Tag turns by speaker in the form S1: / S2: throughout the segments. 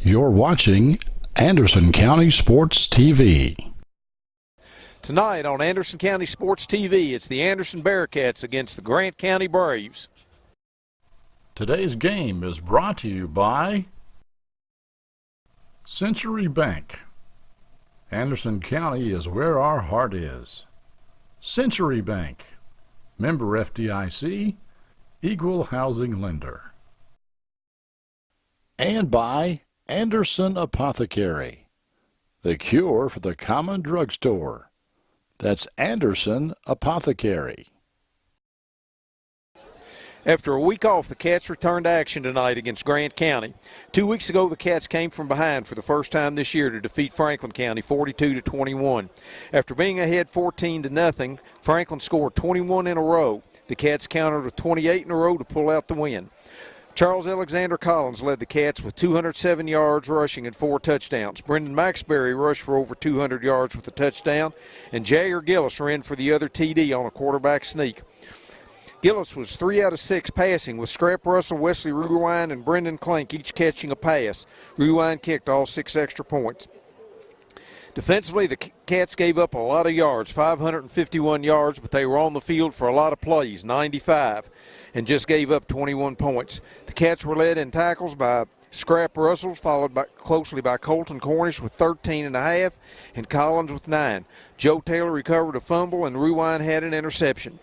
S1: You're watching Anderson County Sports TV.
S2: Tonight on Anderson County Sports TV, it's the Anderson Bearcats against the Grant County Braves.
S1: Today's game is brought to you by Century Bank. Anderson County is where our heart is. Century Bank, member FDIC, equal housing lender. And by Anderson Apothecary, the cure for the common drugstore. That's Anderson Apothecary.
S2: After a week off, the Cats returned to action tonight against Grant County. 2 weeks ago, the Cats came from behind for the first time this year to defeat Franklin County 42-21. After being ahead 14-0, Franklin scored 21 in a row. The Cats countered with 28 in a row to pull out the win. Charles Alexander Collins led the Cats with 207 yards rushing and 4 touchdowns. Brendan Maxberry rushed for over 200 yards with a touchdown, and Jair Gillis ran for the other TD on a quarterback sneak. Gillis was 3 out of 6 passing, with Scrap Russell, Wesley Ruwine, and Brendan Klink each catching a pass. Ruwine kicked all 6 extra points. Defensively, the Cats gave up a lot of yards, 551 yards, but they were on the field for a lot of plays, 95, and just gave up 21 points. The Cats were led in tackles by Scrap Russell, followed closely by Colton Cornish with 13.5, and Collins with 9. Joe Taylor recovered a fumble, and Ruwine had an interception.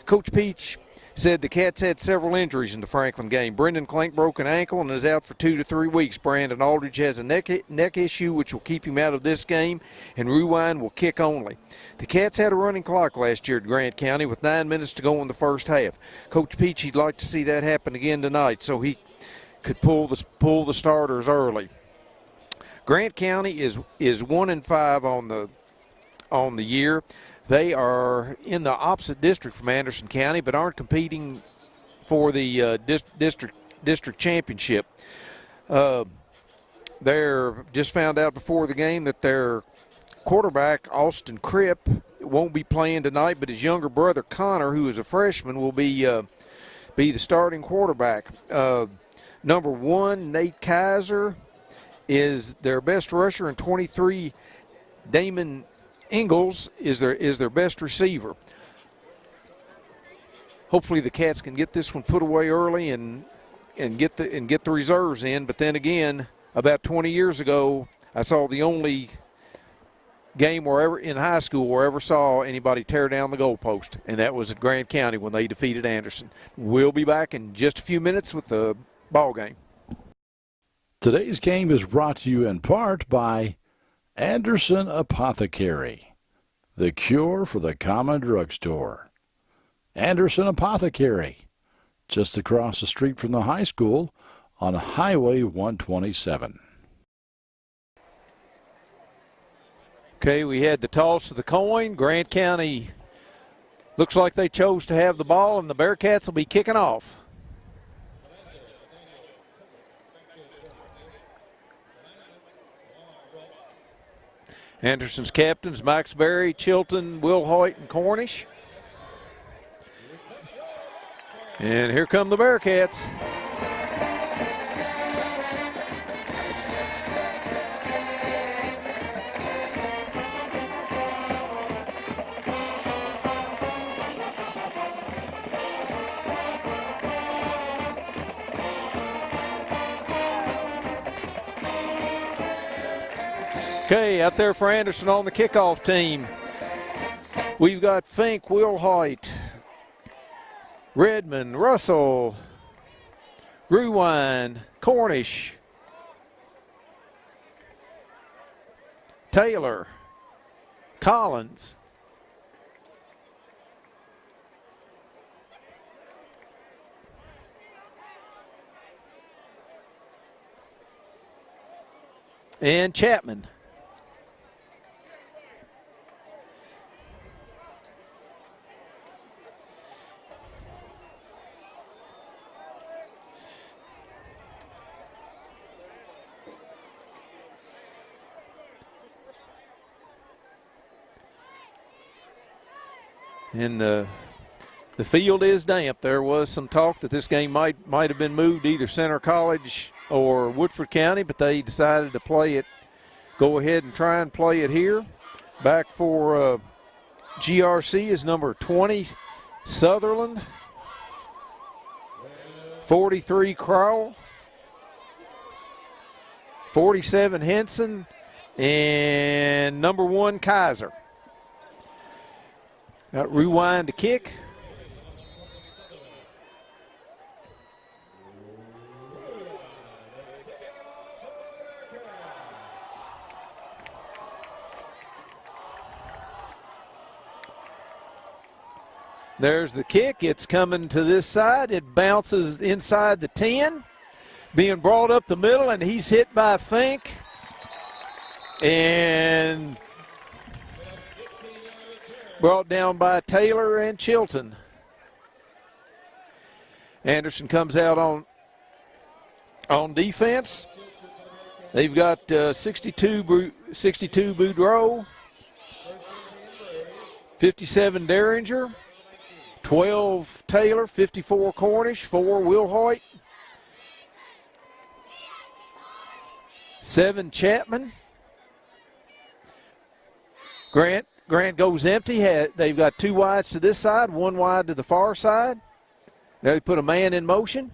S2: Coach Peach said the Cats had several injuries in the Franklin game. Brendan Klink broke an ankle and is out for 2 to 3 weeks. Brandon Aldridge has a neck issue, which will keep him out of this game, and Ruwine will kick only. The Cats had a running clock last year at Grant County with 9 minutes to go in the first half. Coach Peach, he'd like to see that happen again tonight so he could pull the starters early. Grant County is 1-5 on the year. They are in the opposite district from Anderson County, but aren't competing for the district championship. They're just found out before the game that their quarterback, Austin Cripp, won't be playing tonight, but his younger brother, Connor, who is a freshman, will be the starting quarterback. Number 1, Nate Kaiser, is their best rusher, and 23, Damon Ingalls is their best receiver. Hopefully the Cats can get this one put away early and get the reserves in. But then again, about 20 years ago, I saw the only game in high school where I ever saw anybody tear down the goalpost, and that was at Grant County when they defeated Anderson. We'll be back in just a few minutes with the ball game.
S1: Today's game is brought to you in part by Anderson Apothecary, the cure for the common drugstore. Anderson Apothecary, just across the street from the high school on Highway 127.
S2: Okay, we had the toss of the coin. Grant County looks like they chose to have the ball, and the Bearcats will be kicking off. Anderson's captains, Maxberry, Chilton, Wilhoit, and Cornish. And here come the Bearcats. Okay, out there for Anderson on the kickoff team, we've got Fink, Wilhoit, Redmond, Russell, Ruwine, Cornish, Taylor, Collins, and Chapman. And the field is damp. There was some talk that this game might have been moved to either Center College or Woodford County, but they decided to play it, go ahead and try and play it here. Back for GRC is number 20, Sutherland, 43, Crowell, 47, Henson, and number 1, Kaiser. Got rewind to kick. There's the kick. It's coming to this side. It bounces inside the 10, being brought up the middle, and he's hit by Fink. And brought down by Taylor and Chilton. Anderson comes out on defense. They've got 62 Boudreaux, 57 Derringer, 12 Taylor, 54 Cornish, 4 Wilhoit, 7 Chapman. Grant goes empty. They've got 2 wides to this side, 1 wide to the far side. Now they put a man in motion.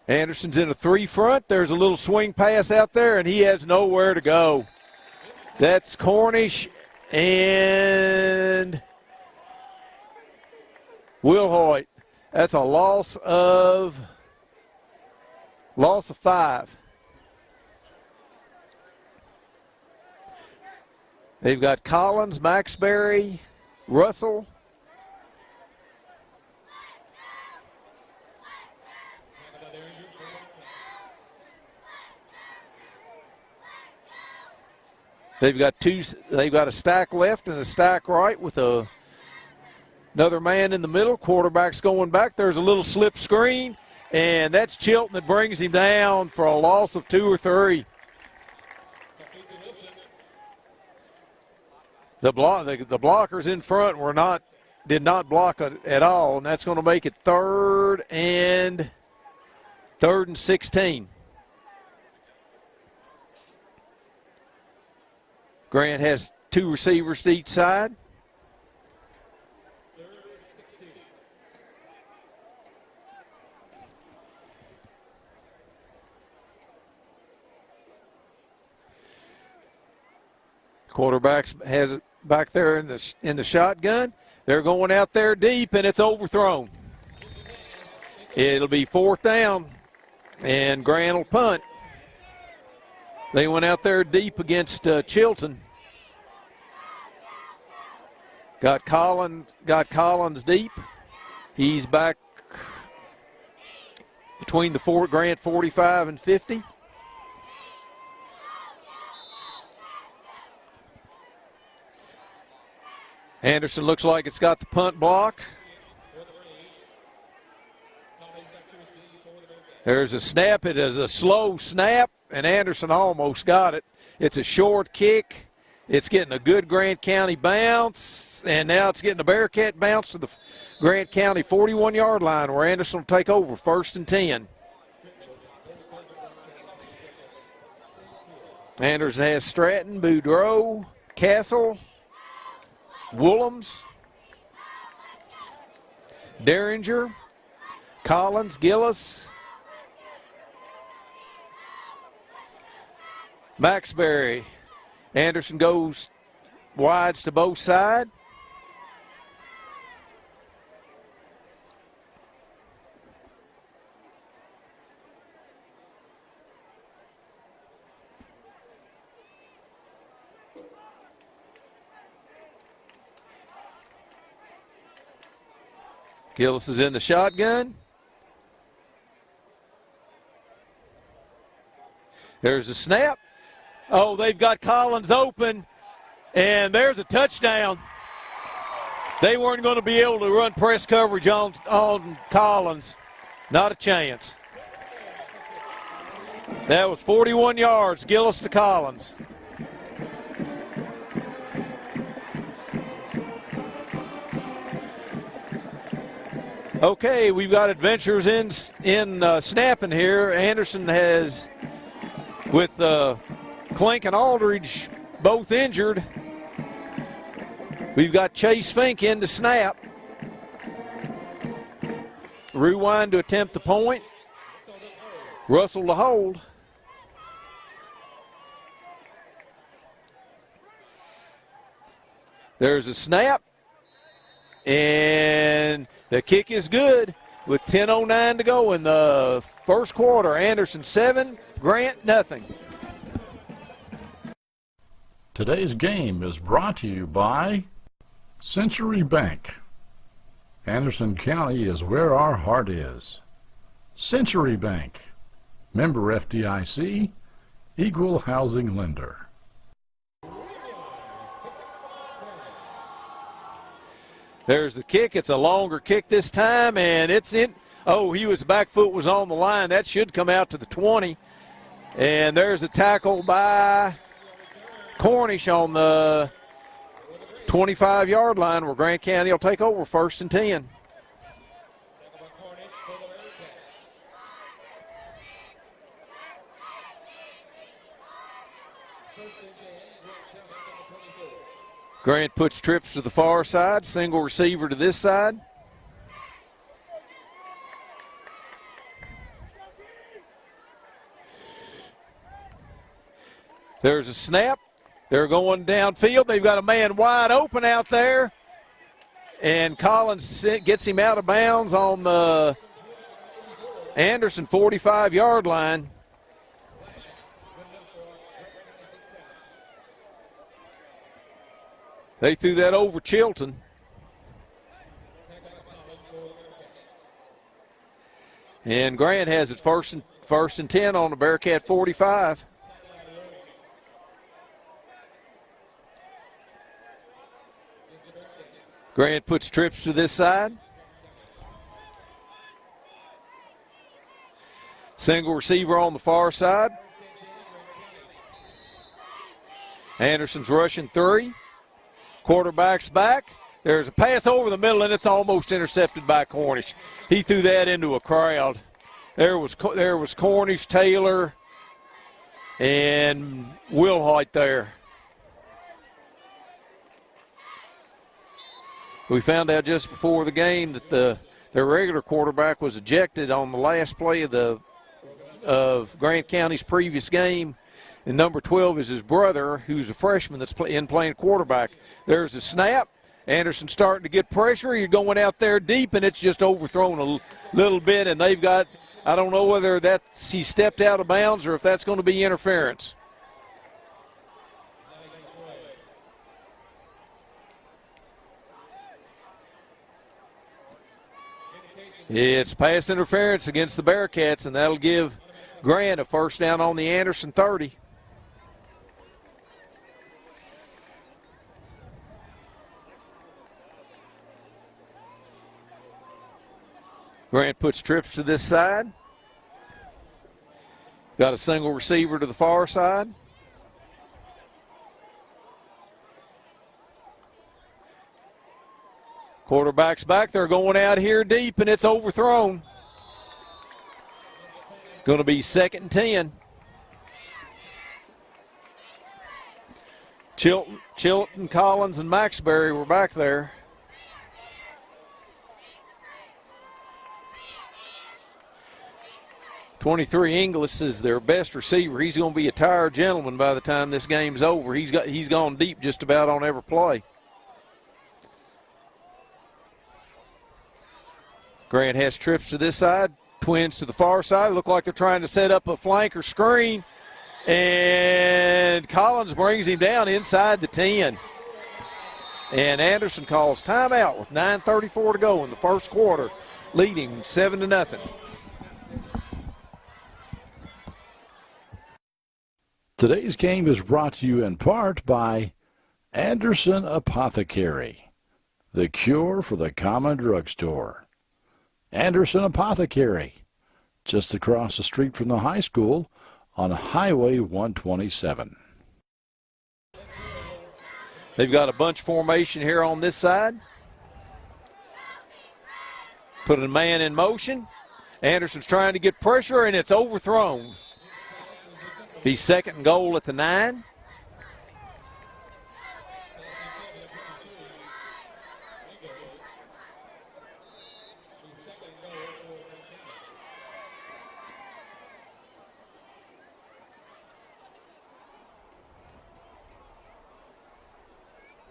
S2: Anderson's in a 3 front. There's a little swing pass out there, and he has nowhere to go. That's Cornish and Wilhoit. That's a loss of 5. They've got Collins, Maxberry, Russell. They've got a stack left and a stack right with another man in the middle. Quarterback's going back. There's a little slip screen, and that's Chilton that brings him down for a loss of 2 or 3. The blockers in front did not block it at all, and that's going to make it third and 16. Grant has 2 receivers to each side. Quarterback has it back there in the shotgun. They're going out there deep, and it's overthrown. It'll be 4th down, and Grant will punt. They went out there deep against Chilton. Got Collins deep. He's back between the Grant 45 and 50. Anderson looks like it's got the punt block. There's a snap. It is a slow snap, and Anderson almost got it. It's a short kick. It's getting a good Grant County bounce, and now it's getting a Bearcat bounce to the Grant County 41-yard line where Anderson will take over, 1st and 10. Anderson has Stratton, Boudreaux, Castle, Woolhams, Derringer, Collins, Gillis, Maxberry. Anderson goes wides to both sides. Gillis is in the shotgun. There's a snap. Oh, they've got Collins open, and there's a touchdown. They weren't going to be able to run press coverage on Collins. Not a chance. That was 41 yards, Gillis to Collins. Okay, we've got adventures in snapping here. Anderson has, with Klink and Aldridge both injured, we've got Chase Fink in to snap. Rewind to attempt the point. Russell to hold. There's a snap. And the kick is good with 10:09 to go in the first quarter. Anderson 7, Grant nothing.
S1: Today's game is brought to you by Century Bank. Anderson County is where our heart is. Century Bank, member FDIC, equal housing lender.
S2: There's the kick. It's a longer kick this time, and it's in. Oh, back foot was on the line. That should come out to the 20. And there's a tackle by Cornish on the 25-yard line where Grant County will take over 1st and 10. Grant puts trips to the far side, single receiver to this side. There's a snap. They're going downfield. They've got a man wide open out there. And Collins gets him out of bounds on the Anderson 45-yard line. They threw that over Chilton. And Grant has it first and 10 on the Bearcat 45. Grant puts trips to this side. Single receiver on the far side. Anderson's rushing 3. Quarterback's back. There's a pass over the middle, and it's almost intercepted by Cornish. He threw that into a crowd. There was Cornish, Taylor, and Wilhoit there. We found out just before the game that their regular quarterback was ejected on the last play of Grant County's previous game. And number 12 is his brother, who's a freshman that's playing quarterback. There's a snap. Anderson starting to get pressure. You're going out there deep, and it's just overthrown a little bit. And they've got, I don't know whether he stepped out of bounds or if that's going to be interference. It's pass interference against the Bearcats, and that'll give Grant a first down on the Anderson 30. Grant puts trips to this side. Got a single receiver to the far side. Quarterback's back. They're going out here deep, and it's overthrown. Going to be 2nd and 10. Chilton, Collins, and Maxbury were back there. .23 Inglis is their best receiver. He's going to be a tired gentleman by the time this game's over. He's gone deep just about on every play. Grant has trips to this side, twins to the far side. Look like they're trying to set up a flank or screen. And Collins brings him down inside the 10. And Anderson calls timeout with 9:34 to go in the first quarter, leading 7-0.
S1: Today's game is brought to you in part by Anderson Apothecary, the cure for the common drugstore. Anderson Apothecary, just across the street from the high school on Highway 127.
S2: They've got a bunch formation here on this side. Put a man in motion. Anderson's trying to get pressure, and it's overthrown. Be second and goal at the 9.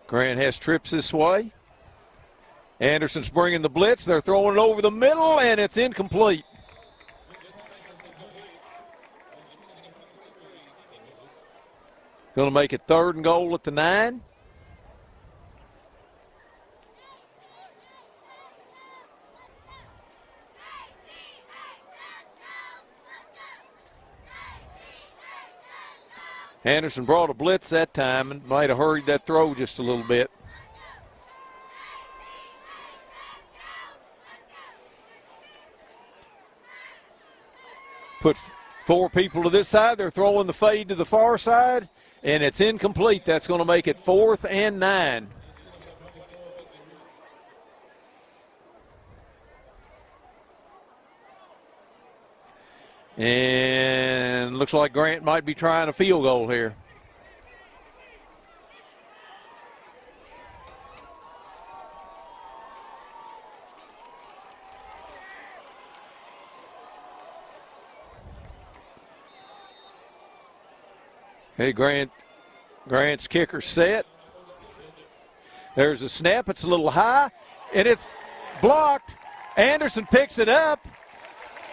S2: Grant has trips this way. Anderson's bringing the blitz. They're throwing it over the middle, and it's incomplete. Going to make it third and goal at the 9. Anderson brought a blitz that time and might have hurried that throw just a little bit. Put 4 people to this side. They're throwing the fade to the far side, and it's incomplete. That's going to make it 4th and 9. And looks like Grant might be trying a field goal here. Hey, Grant's kicker set. There's a snap. It's a little high, and it's blocked. Anderson picks it up.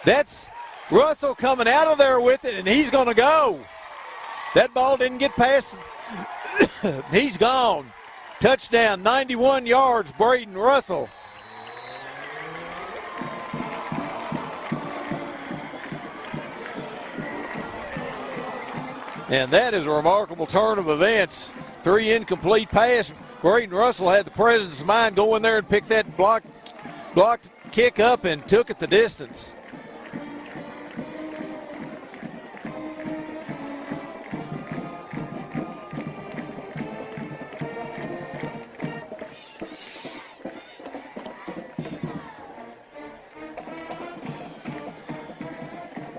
S2: That's Russell coming out of there with it, and he's going to go. That ball didn't get past. He's gone. Touchdown, 91 yards, Braden Russell. And that is a remarkable turn of events. 3 incomplete pass. Braden Russell had the presence of mind, go in there and pick that blocked kick up and took it the distance.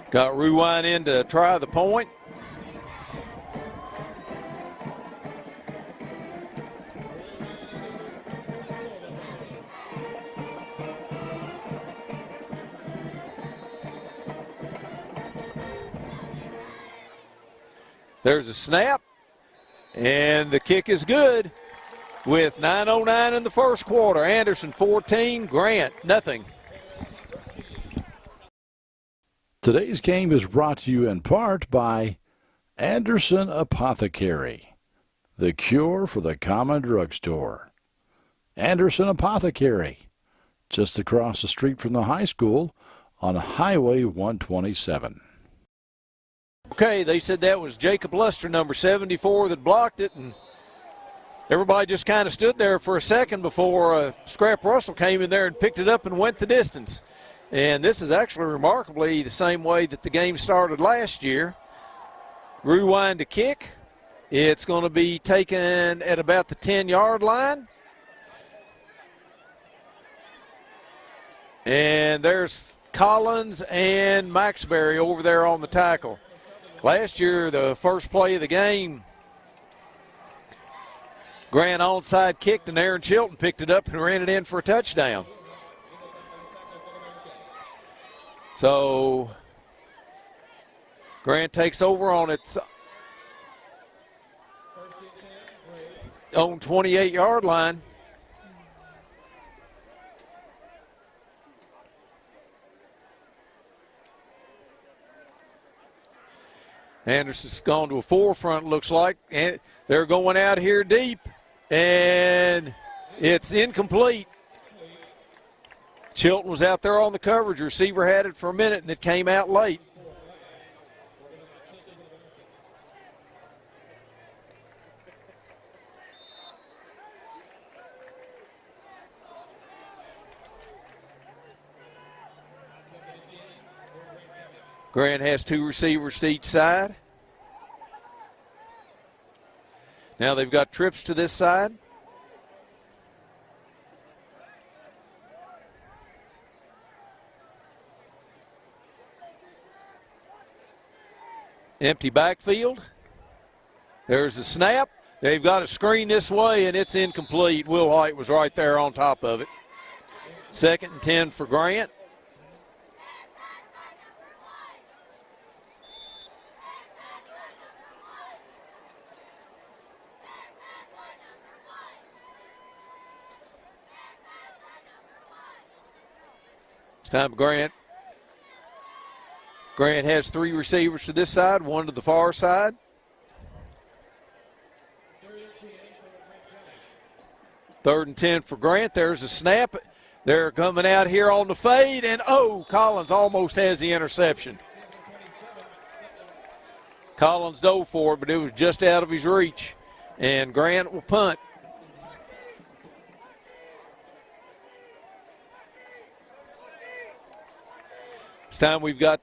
S2: Got Rewind in to try the point. There's a snap, and the kick is good with 9:09 in the first quarter. Anderson 14, Grant nothing.
S1: Today's game is brought to you in part by Anderson Apothecary, the cure for the common drugstore. Anderson Apothecary, just across the street from the high school on Highway 127.
S2: Okay, they said that was Jacob Luster, number 74, that blocked it, and everybody just kind of stood there for a second before Scrap Russell came in there and picked it up and went the distance. And this is actually remarkably the same way that the game started last year. Rewind to kick. It's going to be taken at about the 10-yard line. And there's Collins and Maxbury over there on the tackle. Last year, the first play of the game, Grant onside kicked, and Aaron Chilton picked it up and ran it in for a touchdown. So Grant takes over on its own 28-yard line. Anderson's gone to a forefront, looks like. And they're going out here deep, and it's incomplete. Chilton was out there on the coverage. Receiver had it for a minute, and it came out late. Grant has 2 receivers to each side. Now they've got trips to this side. Empty backfield. There's the snap. They've got a screen this way, and it's incomplete. Will White was right there on top of it. 2nd and 10 for Grant. It's time for Grant. Grant has 3 receivers to this side, 1 to the far side. Third and 10 for Grant. There's a snap. They're coming out here on the fade, and Collins almost has the interception. Collins dove for it, but it was just out of his reach, and Grant will punt. This time we've got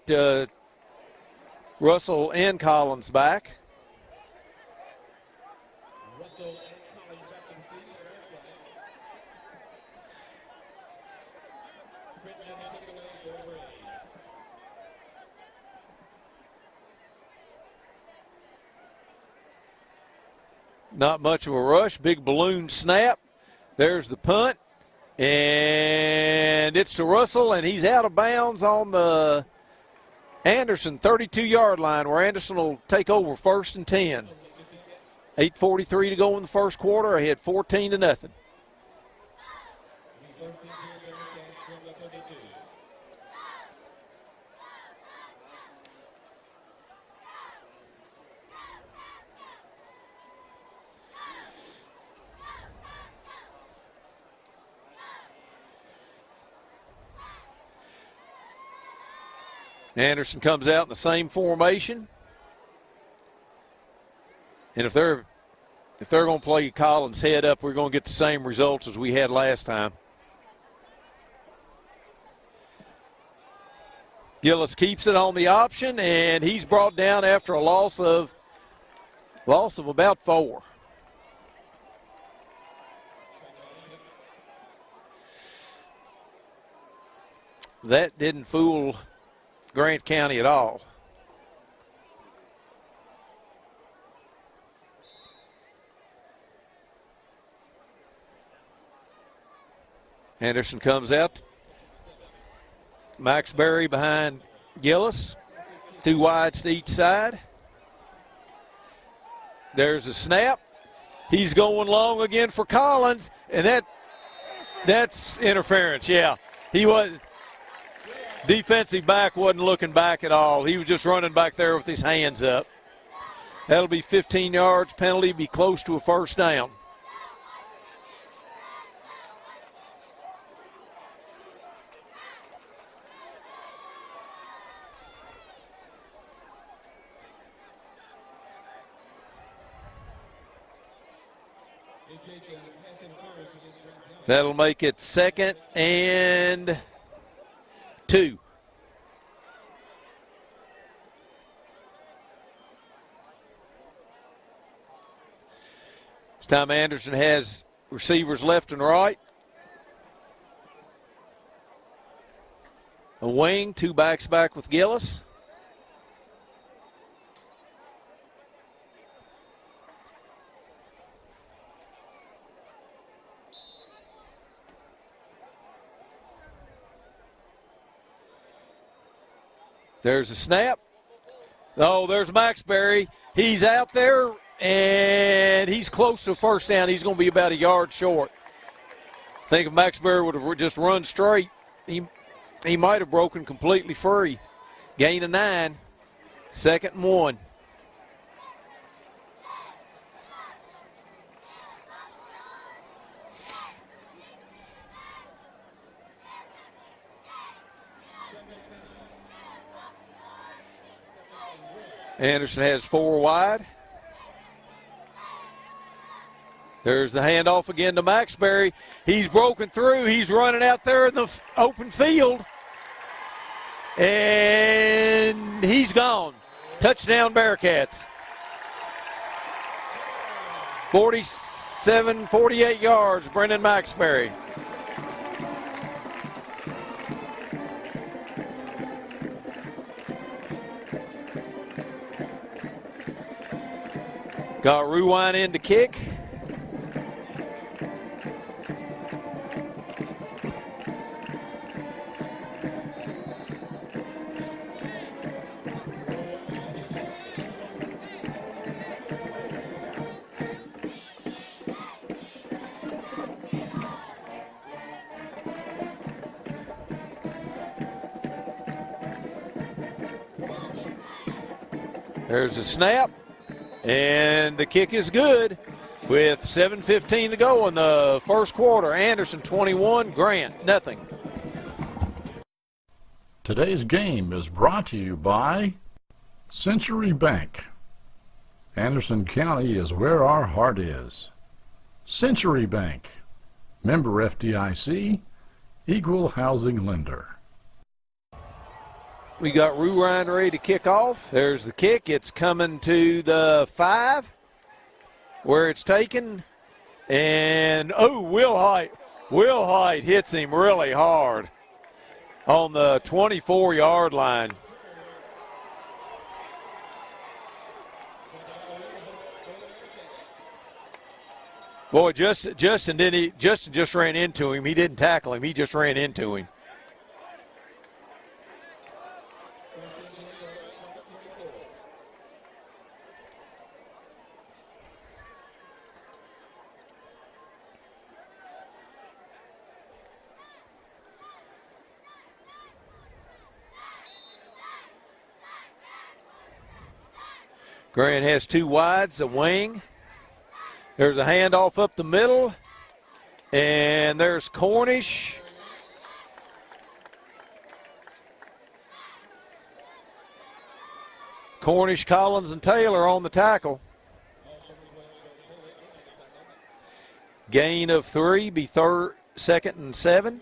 S2: Russell and Collins back. Not much of a rush. Big balloon snap. There's the punt. And it's to Russell, and he's out of bounds on the Anderson 32-yard line, where Anderson will take over 1st and 10. 8:43 to go in the first quarter. Ahead 14-0. Anderson comes out in the same formation. And if they're going to play Collins head up, we're going to get the same results as we had last time. Gillis keeps it on the option, and he's brought down after a loss of about 4. That didn't fool Grant County at all. Anderson comes out. Max Berry behind Gillis. 2 wides to each side. There's a snap. He's going long again for Collins, and that's interference. Yeah, he was. Defensive back wasn't looking back at all. He was just running back there with his hands up. That'll be 15 yards. Penalty, be close to a 1st down. That'll make it 2nd and 2. This time Anderson has receivers left and right. A wing, 2 backs back with Gillis. There's a snap. Oh, there's Max Berry. He's out there, and he's close to a 1st down. He's going to be about a yard short. I think if Max Berry would have just run straight, he might have broken completely free. Gain of 9. 2nd and 1. Anderson has 4 wide. There's the handoff again to Max Berry. He's broken through. He's running out there in the open field. And he's gone. Touchdown Bearcats. 48 yards, Brendan Maxberry. Got Ruwine in to kick. There's a snap, and the kick is good with 7:15 to go in the first quarter. Anderson 21, Grant nothing.
S1: Today's game is brought to you by Century Bank. Anderson County is where our heart is. Century Bank, member FDIC, equal housing lender.
S2: We got Ruwine ready to kick off. There's the kick. It's coming to the 5 where it's taken. And, Will Height hits him really hard on the 24-yard line. Boy, Justin just ran into him. He didn't tackle him. He just ran into him. Grant has 2 wides, a wing. There's a handoff up the middle, and there's Cornish. Cornish, Collins, and Taylor on the tackle. Gain of 3, be 2nd and 7.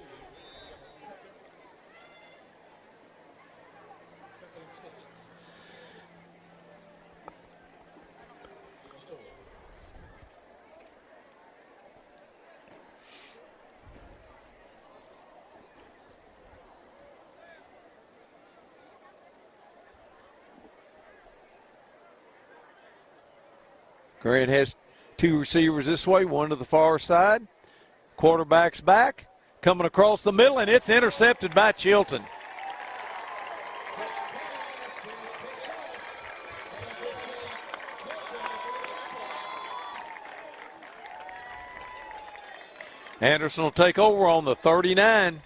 S2: Grant has 2 receivers this way, 1 to the far side. Quarterback's back, coming across the middle, and it's intercepted by Chilton. Anderson will take over on the 39.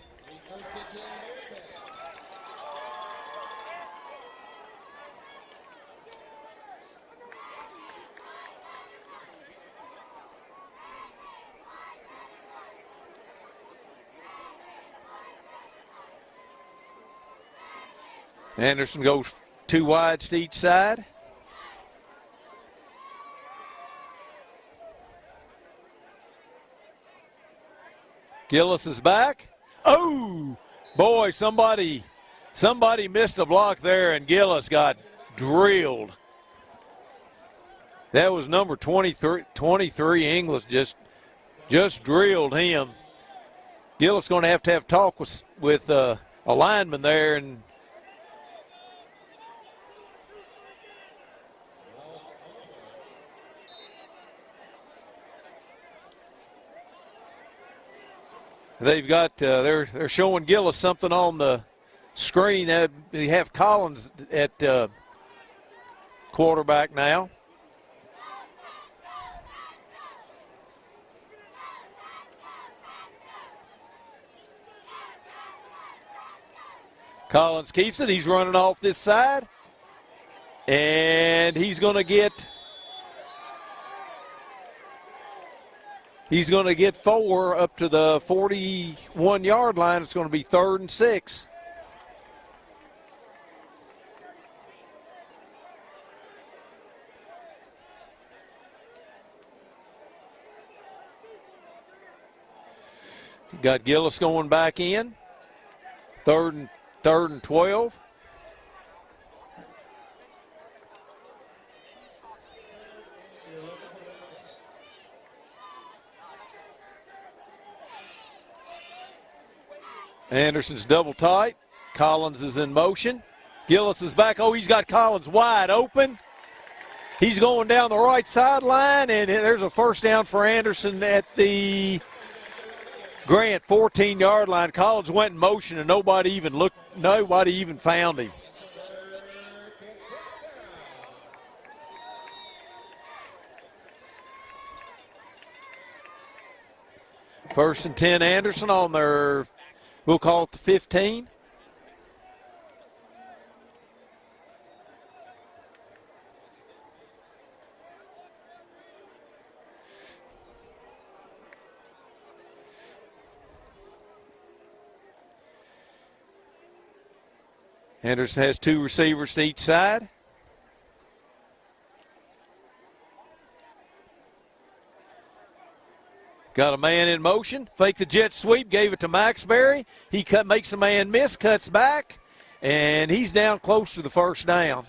S2: Anderson goes 2 wides to each side. Gillis is back. Oh, boy, somebody missed a block there, and Gillis got drilled. That was number 23 English, just drilled him. Gillis going to have talk with a lineman there, and they've got they're showing Gillis something on the screen. They have Collins at quarterback now. Collins keeps it. He's running off this side, and he's going to get 4 up to the 41-yard line. It's going to be 3rd and 6. Got Gillis going back in. 3rd and 12. Anderson's double tight. Collins is in motion. Gillis is back. Oh, he's got Collins wide open. He's going down the right sideline, and there's a first down for Anderson at the Grant 14-yard line. Collins went in motion, and nobody even found him. First and 10, Anderson on their, we'll call it the 15. Anderson has two receivers to each side. Got a man in motion. Fake the jet sweep, gave it to Maxbury. He makes a man miss, cuts back, and he's down close to the first down.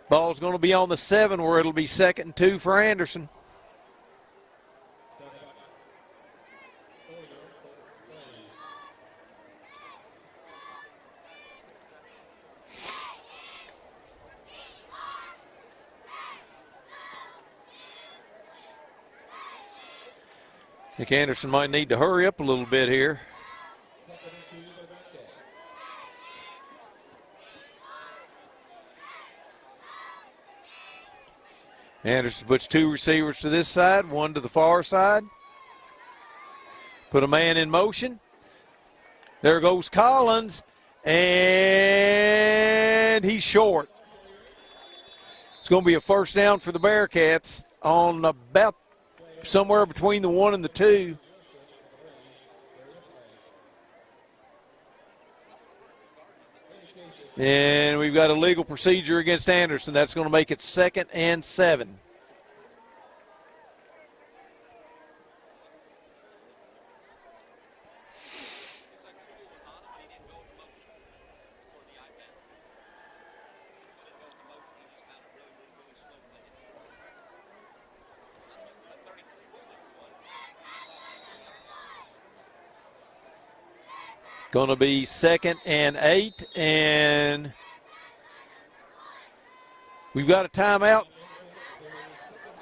S2: Ball's going to be on the 7 where it'll be 2nd and 2 for Anderson. I think Anderson might need to hurry up a little bit here. Anderson puts two receivers to this side, one to the far side. Put a man in motion. There goes Collins, and he's short. It's going to be a first down for the Bearcats on about somewhere between the 1 and the 2. And we've got a legal procedure against Anderson. That's going to make it 2nd and 7. Going to be 2nd and 8, and we've got a timeout.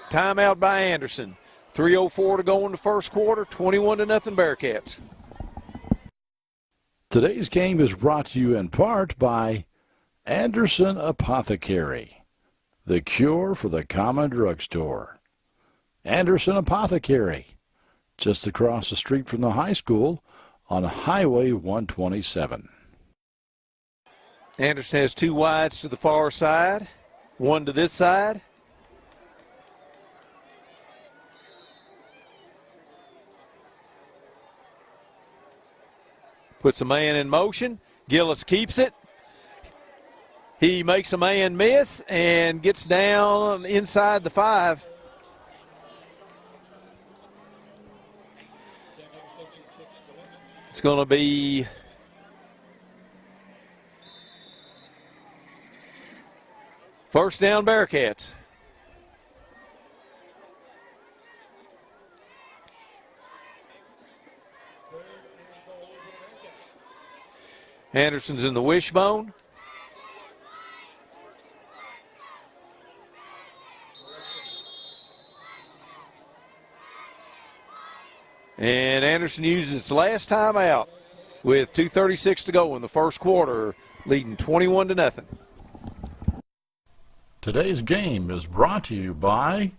S2: Timeout by Anderson. 3:04 to go in the first quarter, 21-0 Bearcats.
S1: Today's game is brought to you in part by Anderson Apothecary, the cure for the common drugstore. Anderson Apothecary, just across the street from the high school on Highway 127.
S2: Anderson has two wides to the far side, one to this side. Puts a man in motion. Gillis keeps it. He makes a man miss and gets down inside the 5. It's going to be first down Bearcats. Anderson's in the wishbone. And Anderson uses its last time out with 2:36 to go in the first quarter, leading 21-0.
S1: Today's game is brought to you by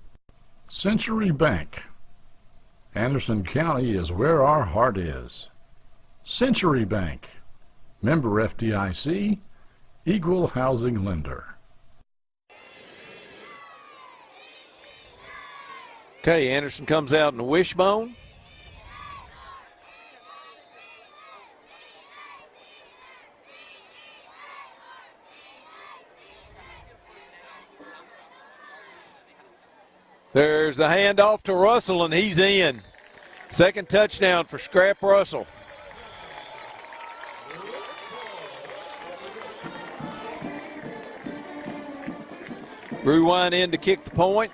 S1: Century Bank. Anderson County is where our heart is. Century Bank, member FDIC, equal housing lender.
S2: Okay, Anderson comes out in the wishbone. There's the handoff to Russell, and he's in. Second touchdown for Scrap Russell. Rewind in to kick the point.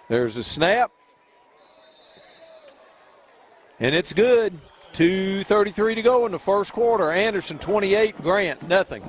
S2: There's a snap. And it's good. 2:33 to go in the first quarter. Anderson 28, Grant nothing.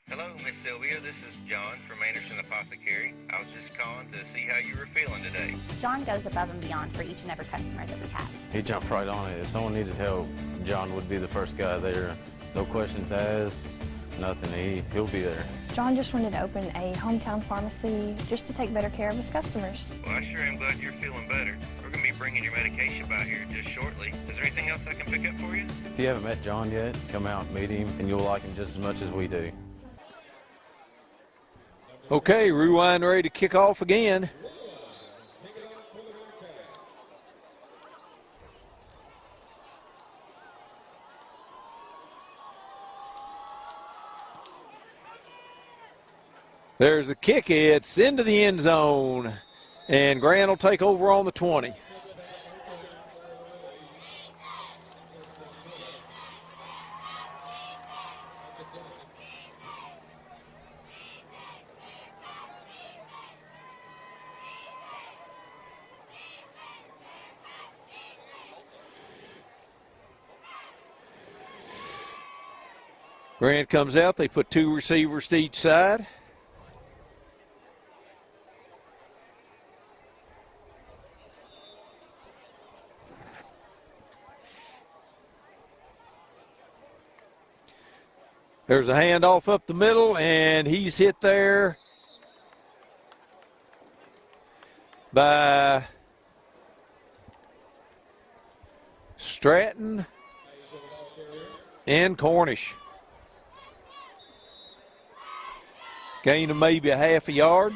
S3: Hello, Miss Sylvia. This is John from Anderson Apothecary. I was just calling to see how you were feeling today.
S4: John goes above and beyond for each and every customer that we have.
S5: He jumped right on it. If someone needed help, John would be the first guy there. No questions asked, nothing. He'll be there.
S6: John just wanted to open a hometown pharmacy just to take better care of his customers.
S3: Well, I sure am glad you're feeling better. We're going to be bringing your medication by here just shortly. Is there anything else I can pick up for you?
S5: If you haven't met John yet, come out and meet him, and you'll like him just as much as we do.
S2: Okay, rewind ready to kick off again. There's the kick. It's into the end zone. And Grant will take over on the 20. Grant comes out. They put two receivers to each side. There's a handoff up the middle, and he's hit there by Stratton and Cornish. Gain of maybe a half a yard.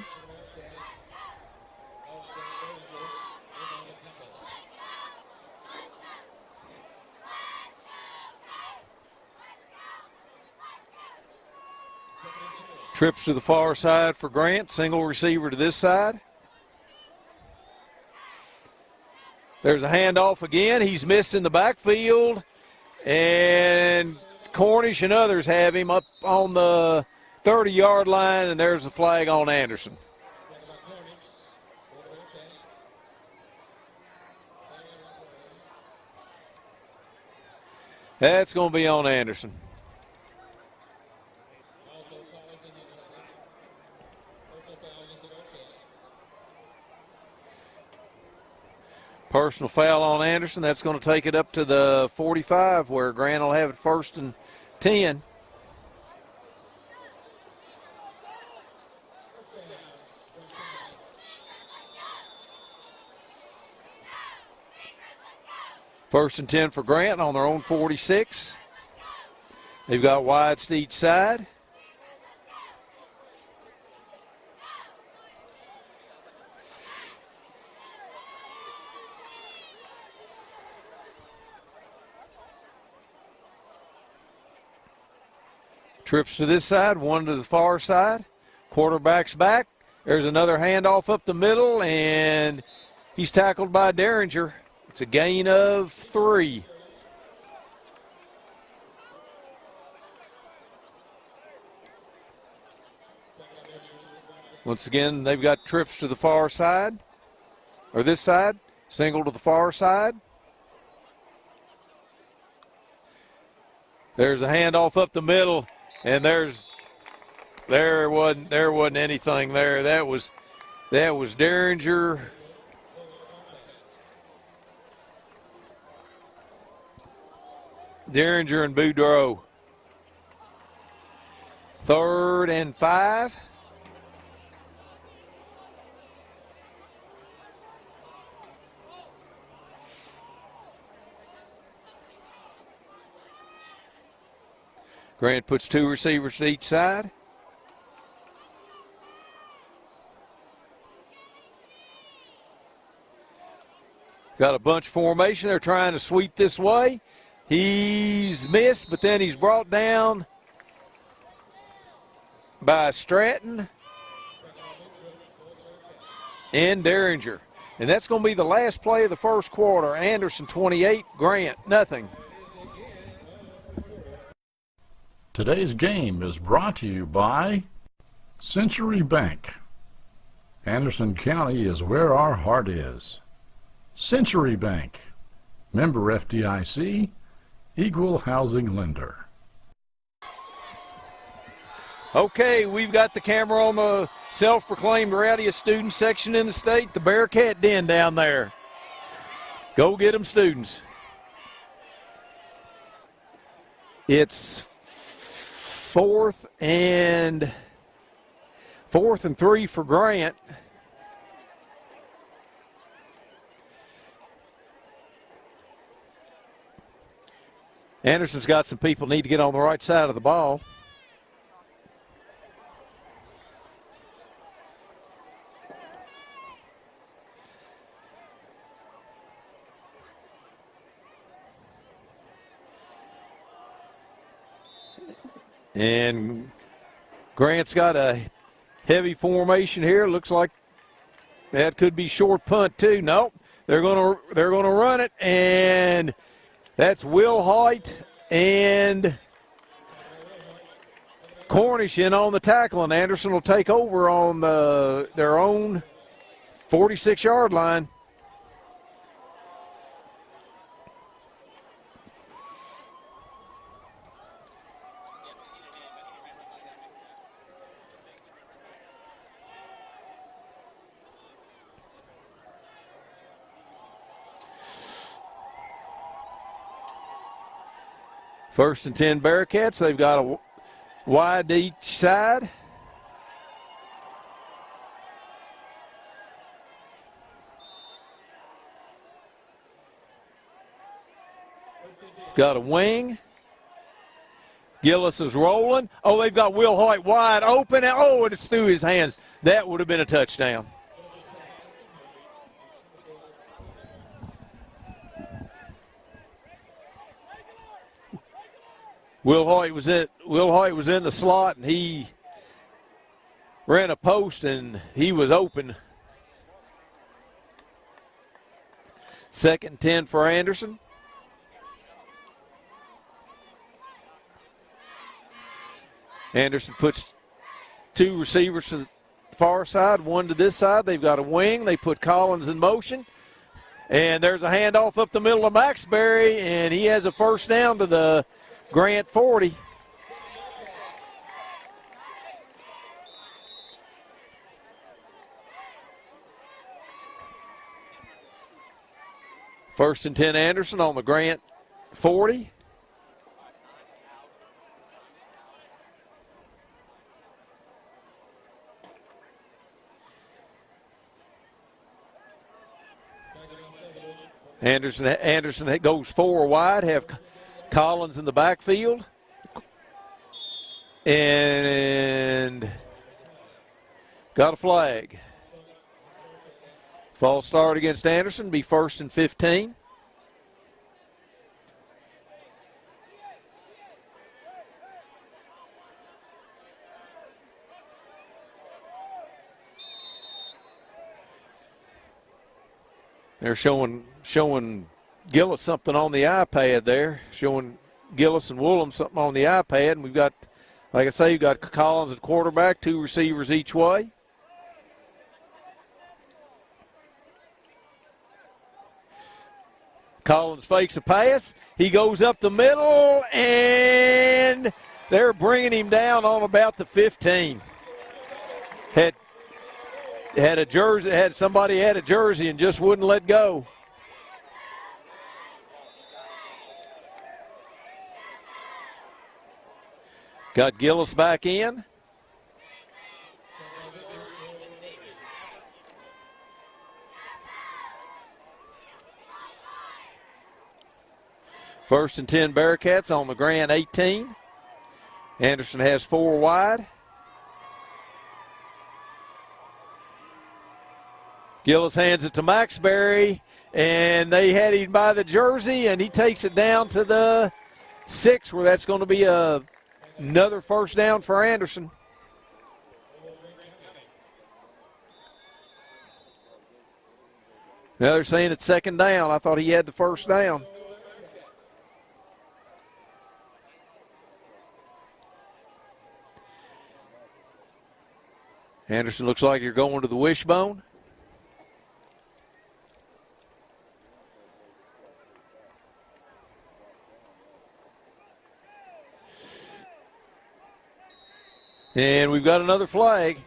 S2: Trips to the far side for Grant. Single receiver to this side. There's a handoff again. He's missed in the backfield. And Cornish and others have him up on the 30-yard line, and there's the flag on Anderson. That's going to be on Anderson. Personal foul on Anderson. That's going to take it up to the 45 where Grant will have it 1st and 10. First and 10 for Grant on their own 46. They've got wides to each side. Trips to this side, one to the far side. Quarterback's back. There's another handoff up the middle, and he's tackled by Derringer. It's a gain of 3. Once again, they've got trips to the far side, or this side, single to the far side. There's a handoff up the middle, and there wasn't anything there. That was Derringer. Derringer and Boudreaux. 3rd and 5. Grant puts two receivers to each side. Got a bunch formation. They're trying to sweep this way. He's missed, but then he's brought down by Stratton and Derringer. And that's going to be the last play of the first quarter. Anderson 28, Grant nothing.
S1: Today's game is brought to you by Century Bank. Anderson County is where our heart is. Century Bank, member FDIC, equal housing lender.
S2: Okay, we've got the camera on the self-proclaimed rowdiest student section in the state, the Bearcat Den down there. Go get them, students. It's fourth and 3 for Grant. Anderson's got some people need to get on the right side of the ball. And Grant's got a heavy formation here. Looks like that could be short punt too. Nope, they're gonna run it, and that's Will Hoyt and Cornish in on the tackle, and Anderson will take over on their own 46-yard line. First and 10 Bearcats. They've got a wide to each side. Got a wing. Gillis is rolling. Oh, they've got Will Hoyt wide open. Oh, and it's through his hands. That would have been a touchdown. Will Hoyt was in the slot, and he ran a post, and he was open. Second and 10 for Anderson. Anderson puts two receivers to the far side, one to this side. They've got a wing. They put Collins in motion. And there's a handoff up the middle of Maxbury, and he has a first down to the Grant 40. First and 10 Anderson on the Grant 40. Anderson goes four wide, have Collins in the backfield. And got a flag. False start against Anderson, be first and 15. They're showing Gillis something on the iPad there, showing Gillis and Woolham something on the iPad. And we've got, like I say, you've got Collins at quarterback, two receivers each way. Collins fakes a pass. He goes up the middle, and they're bringing him down on about the 15. Somebody had a jersey and just wouldn't let go. Got Gillis back in. First and 10 Bearcats on the Grant 18. Anderson has four wide. Gillis hands it to Maxbury, and they had him by the jersey, and he takes it down to the 6, where that's going to be another first down for Anderson. Now they're saying it's second down. I thought he had the first down. Anderson looks like you're going to the wishbone. And we've got another flag.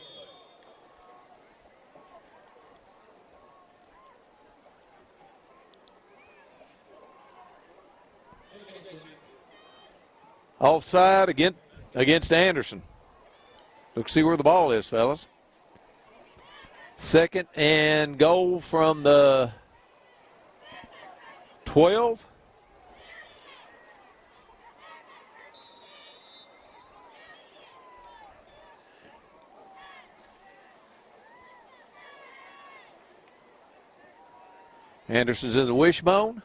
S2: Offside against Anderson. Let's see where the ball is, fellas. 2nd and goal from the 12. Anderson's in the wishbone.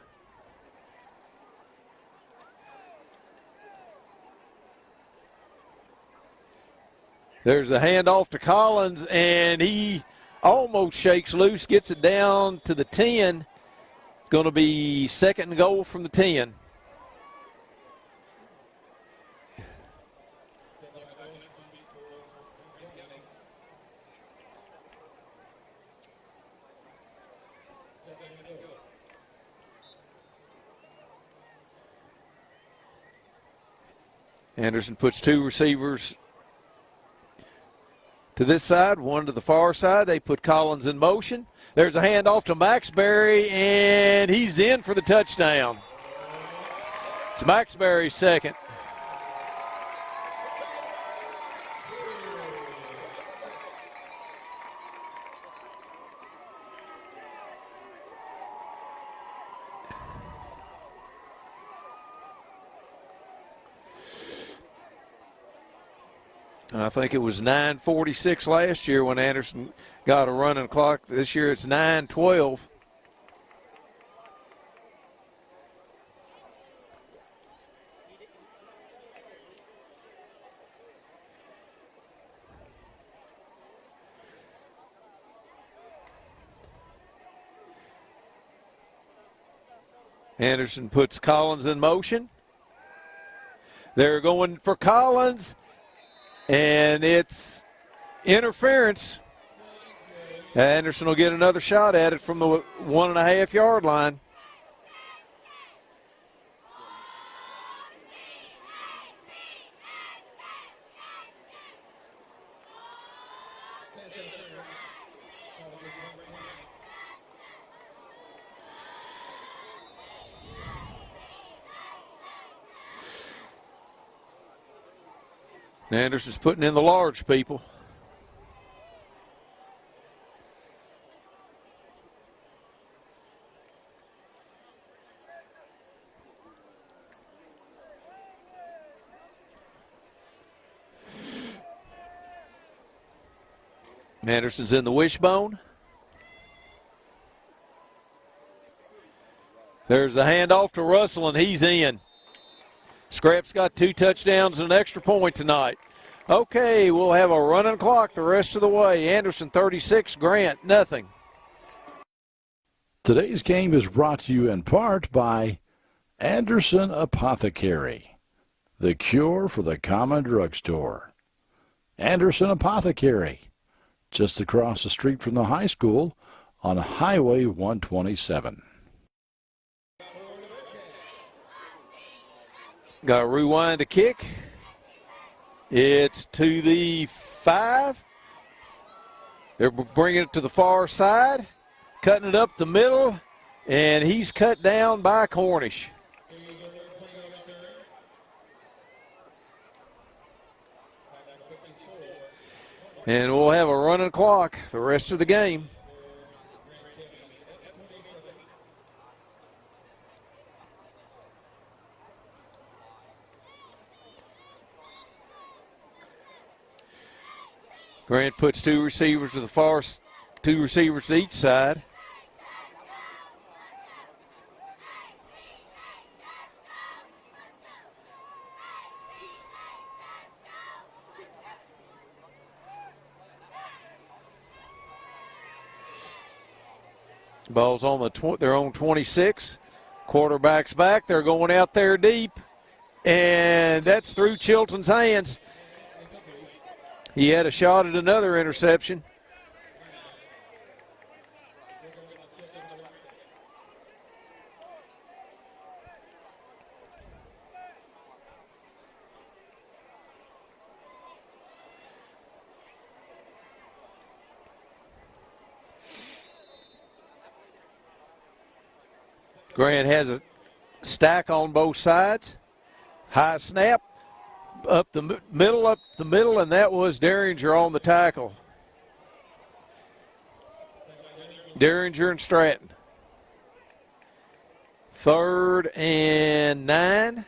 S2: There's a handoff to Collins, and he almost shakes loose, gets it down to the 10. Going to be 2nd and goal from the 10. Anderson puts 2 receivers to this side, 1 to the far side. They put Collins in motion. There's a handoff to Maxberry, and he's in for the touchdown. It's Maxberry's 2nd. And I think it was 9:46 last year when Anderson got a running clock. This year it's 9:12. Anderson puts Collins in motion. They're going for Collins. And it's interference. Anderson will get another shot at it from the 1.5-yard line. Anderson's putting in the large people. Anderson's in the wishbone. There's the handoff to Russell, and he's in. Scrap's got 2 touchdowns and an extra point tonight. Okay, we'll have a running clock the rest of the way. Anderson 36, Grant nothing.
S1: Today's game is brought to you in part by Anderson Apothecary, the cure for the common drugstore. Anderson Apothecary, just across the street from the high school on Highway 127.
S2: Got to rewind to kick. It's to the 5. They're bringing it to the far side, cutting it up the middle, and he's cut down by Cornish. And we'll have a running clock the rest of the game. Grant puts 2 receivers to the far, 2 receivers to each side. Ball's on their own 26. Quarterback's back. They're going out there deep, and that's through Chilton's hands. He had a shot at another interception. Grant has a stack on both sides. High snap, up the middle, and that was Derringer on the tackle. Derringer and Stratton. 3rd and 9.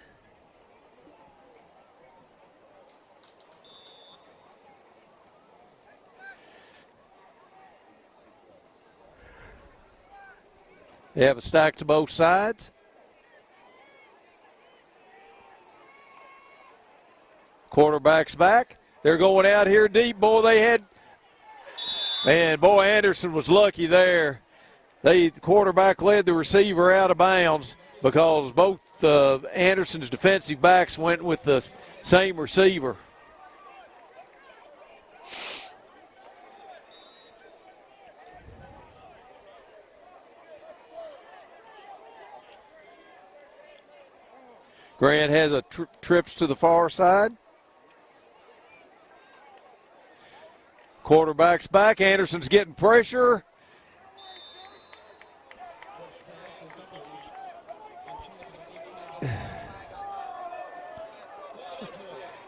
S2: They have a stack to both sides. Quarterback's back. They're going out here deep. Boy, they had, and boy, Anderson was lucky there. The quarterback led the receiver out of bounds because both Anderson's defensive backs went with the same receiver. Grant has a trips to the far side. Quarterback's back. Anderson's getting pressure.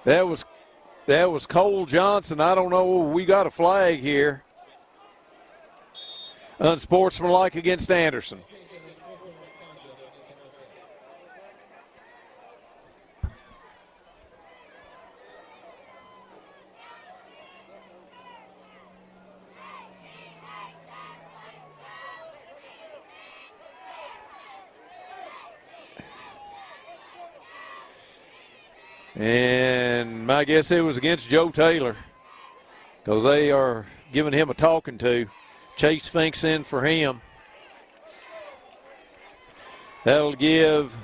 S2: That was Cole Johnson. I don't know. We got a flag here. Unsportsmanlike against Anderson. And my guess it was against Joe Taylor because they are giving him a talking to. Chase Finks in for him. That'll give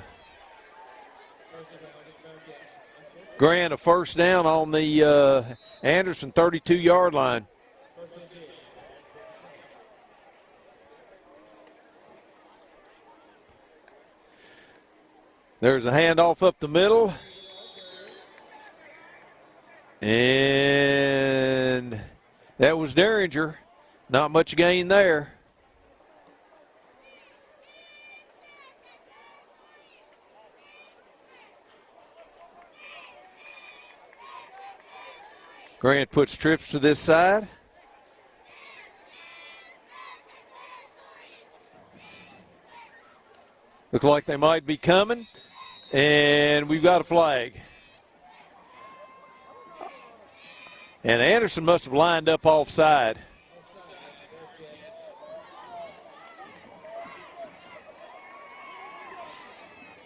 S2: Grant a first down on the Anderson 32-yard line. There's a handoff up the middle. And that was Derringer. Not much gain there. Grant puts trips to this side. Looks like they might be coming. And we've got a flag. And Anderson must have lined up offside.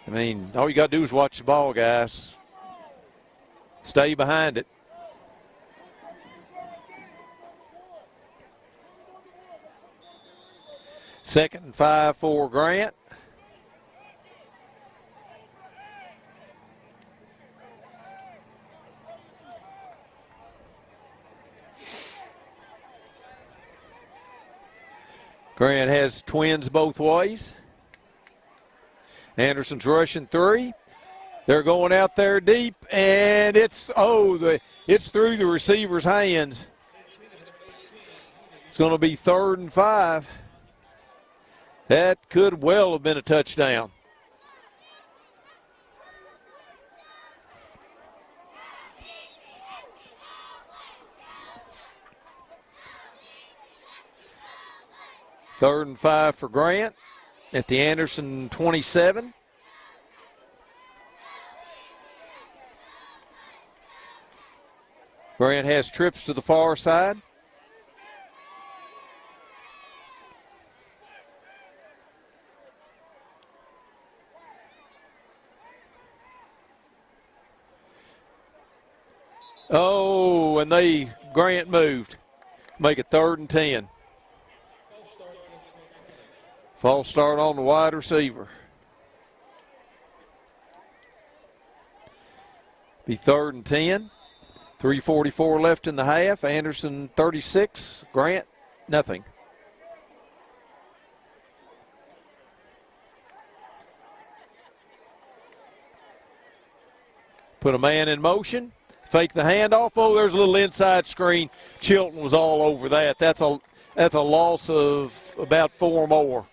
S2: I mean, all you got to do is watch the ball, guys. Stay behind it. Second and 5 for Grant. Grant has twins both ways. Anderson's rushing 3. They're going out there deep, and it's through the receiver's hands. It's going to be 3rd and 5. That could well have been a touchdown. Third and 5 for Grant at the Anderson 27. Grant has trips to the far side. Oh, and Grant moved. Make it 3rd and 10. False start on the wide receiver. Be 3rd and 10. 3:44 left in the half. Anderson 36, Grant nothing. Put a man in motion. Fake the handoff. Oh, there's a little inside screen. Chilton was all over that. That's a loss of about 4 more.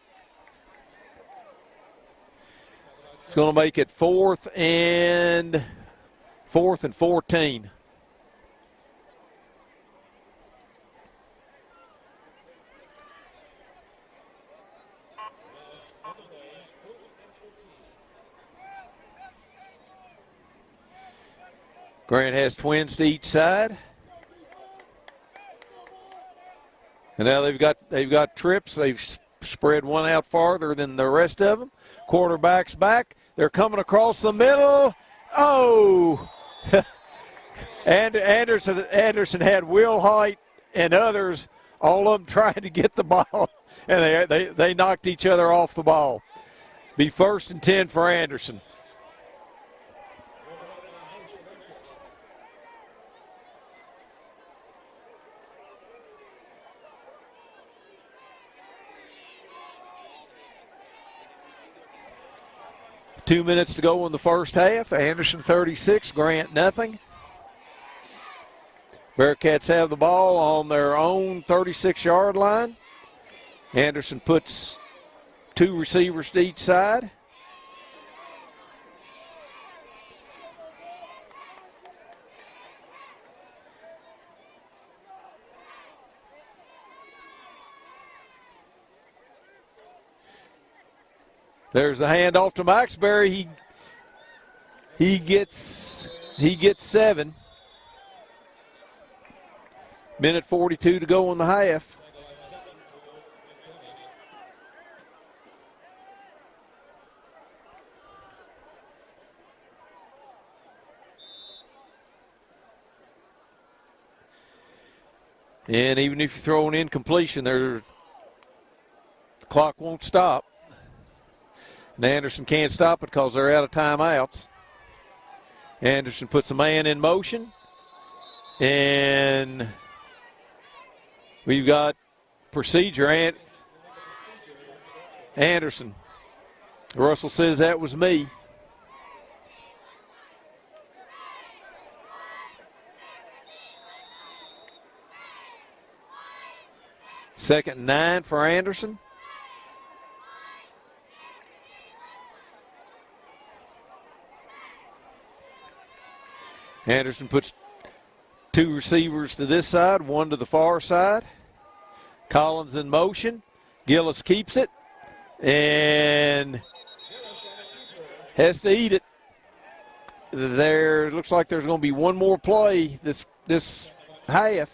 S2: It's going to make it fourth and 14. Grant has twins to each side. And now they've got trips. They've spread one out farther than the rest of them. Quarterback's back. They're coming across the middle. Oh! And Anderson had Will Height and others, all of them trying to get the ball, and they knocked each other off the ball. Be 1st and 10 for Anderson. Two minutes to go in the first half. Anderson 36, Grant nothing. Bearcats have the ball on their own 36-yard line. Anderson puts 2 receivers to each side. There's the handoff to Maxbury. He gets 7. Minute 42 to go in the half. And even if you throw an incompletion, the clock won't stop. And Anderson can't stop it because they're out of timeouts. Anderson puts a man in motion. And we've got procedure. Anderson. Russell says that was me. Second and 9 for Anderson. Anderson puts 2 receivers to this side, 1 to the far side. Collins in motion. Gillis keeps it and has to eat it. There looks like there's going to be one more play this half.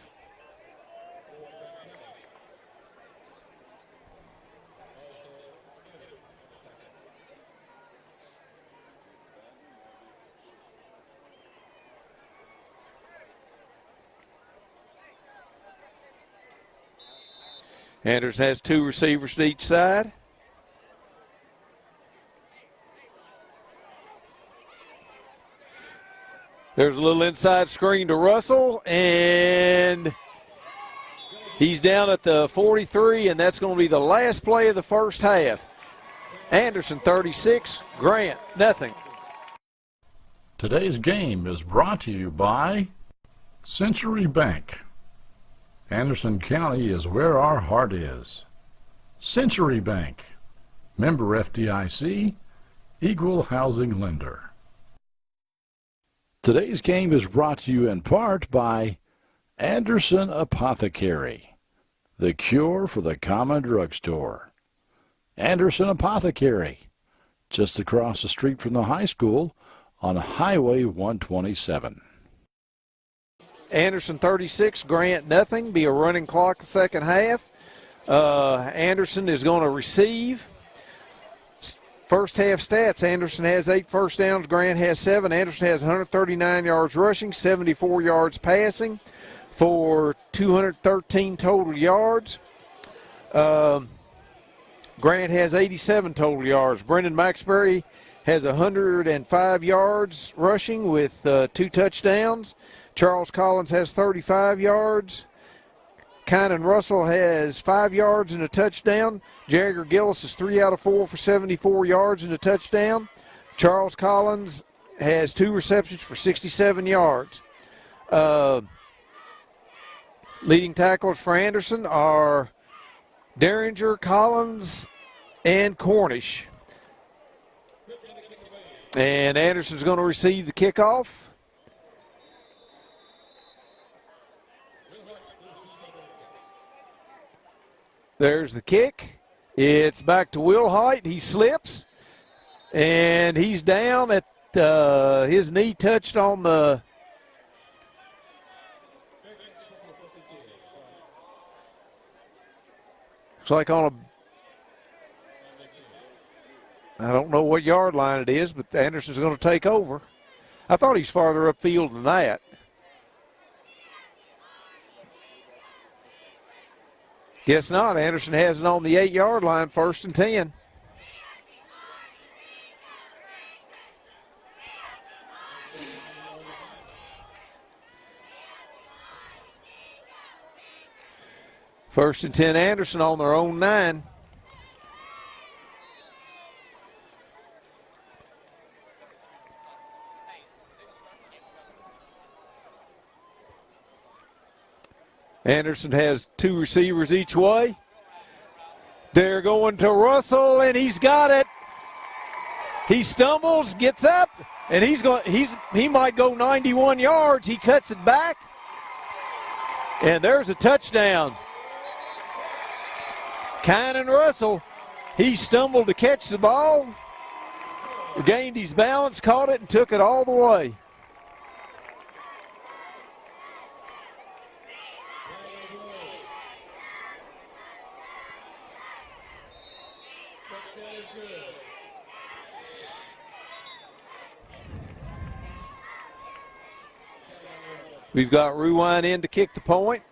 S2: Anderson has 2 receivers to each side. There's a little inside screen to Russell, and he's down at the 43, and that's going to be the last play of the first half. Anderson 36, Grant nothing.
S1: Today's game is brought to you by Century Bank. Anderson County is where our heart is. Century Bank, member FDIC, equal housing lender. Today's game is brought to you in part by Anderson Apothecary, the cure for the common drugstore. Anderson Apothecary, just across the street from the high school on Highway 127.
S2: Anderson 36, Grant nothing. Be a running clock the second half. Anderson is going to receive. First half stats, Anderson has 8 first downs, Grant has 7. Anderson has 139 yards rushing, 74 yards passing for 213 total yards. Grant has 87 total yards. Brendan Maxbury has 105 yards rushing with 2 touchdowns. Charles Collins has 35 yards. Kynan Russell has 5 yards and a touchdown. Jagger Gillis is 3 out of 4 for 74 yards and a touchdown. Charles Collins has 2 receptions for 67 yards. Leading tacklers for Anderson are Derringer, Collins, and Cornish. And Anderson's going to receive the kickoff. There's the kick. It's back to Will Height. He slips, and he's down at his knee touched on the looks like on a, I don't know what yard line it is, but Anderson's going to take over. I thought he's farther upfield than that. Guess not. Anderson has it on the 8-yard line, 1st and 10. First and 10, Anderson on their own 9. Anderson has 2 receivers each way. They're going to Russell, and he's got it. He stumbles, gets up, and he might go 91 yards. He cuts it back, and there's a touchdown. Kynan Russell, he stumbled to catch the ball, gained his balance, caught it, and took it all the way. We've got Ruwine in to kick the point.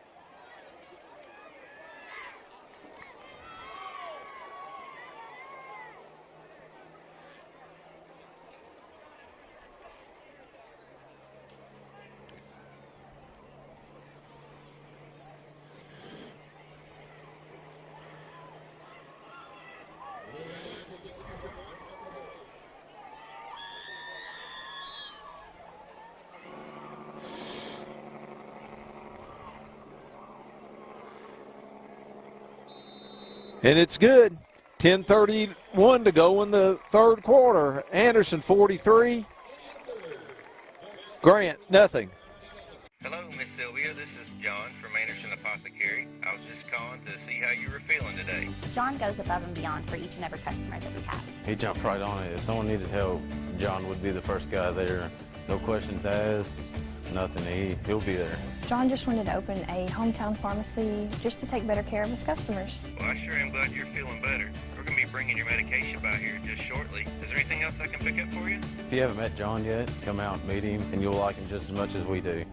S2: And it's good. 10:31 to go in the 3rd quarter. Anderson 43. Grant, nothing.
S3: Hello, Miss Sylvia. This is John from Anderson Apothecary. I was just calling to see how you were feeling today.
S4: John goes above and beyond for each and every customer that we have.
S5: He jumped right on it. If someone needed help, John would be the first guy there. No questions asked, nothing. He'll be there.
S6: John just wanted to open a hometown pharmacy just to take better care of his customers.
S3: Well, I sure am glad you're feeling better. We're going to be bringing your medication by here just shortly. Is there anything else I can pick up for you?
S5: If you haven't met John yet, come out and meet him, and you'll like him just as much as we do.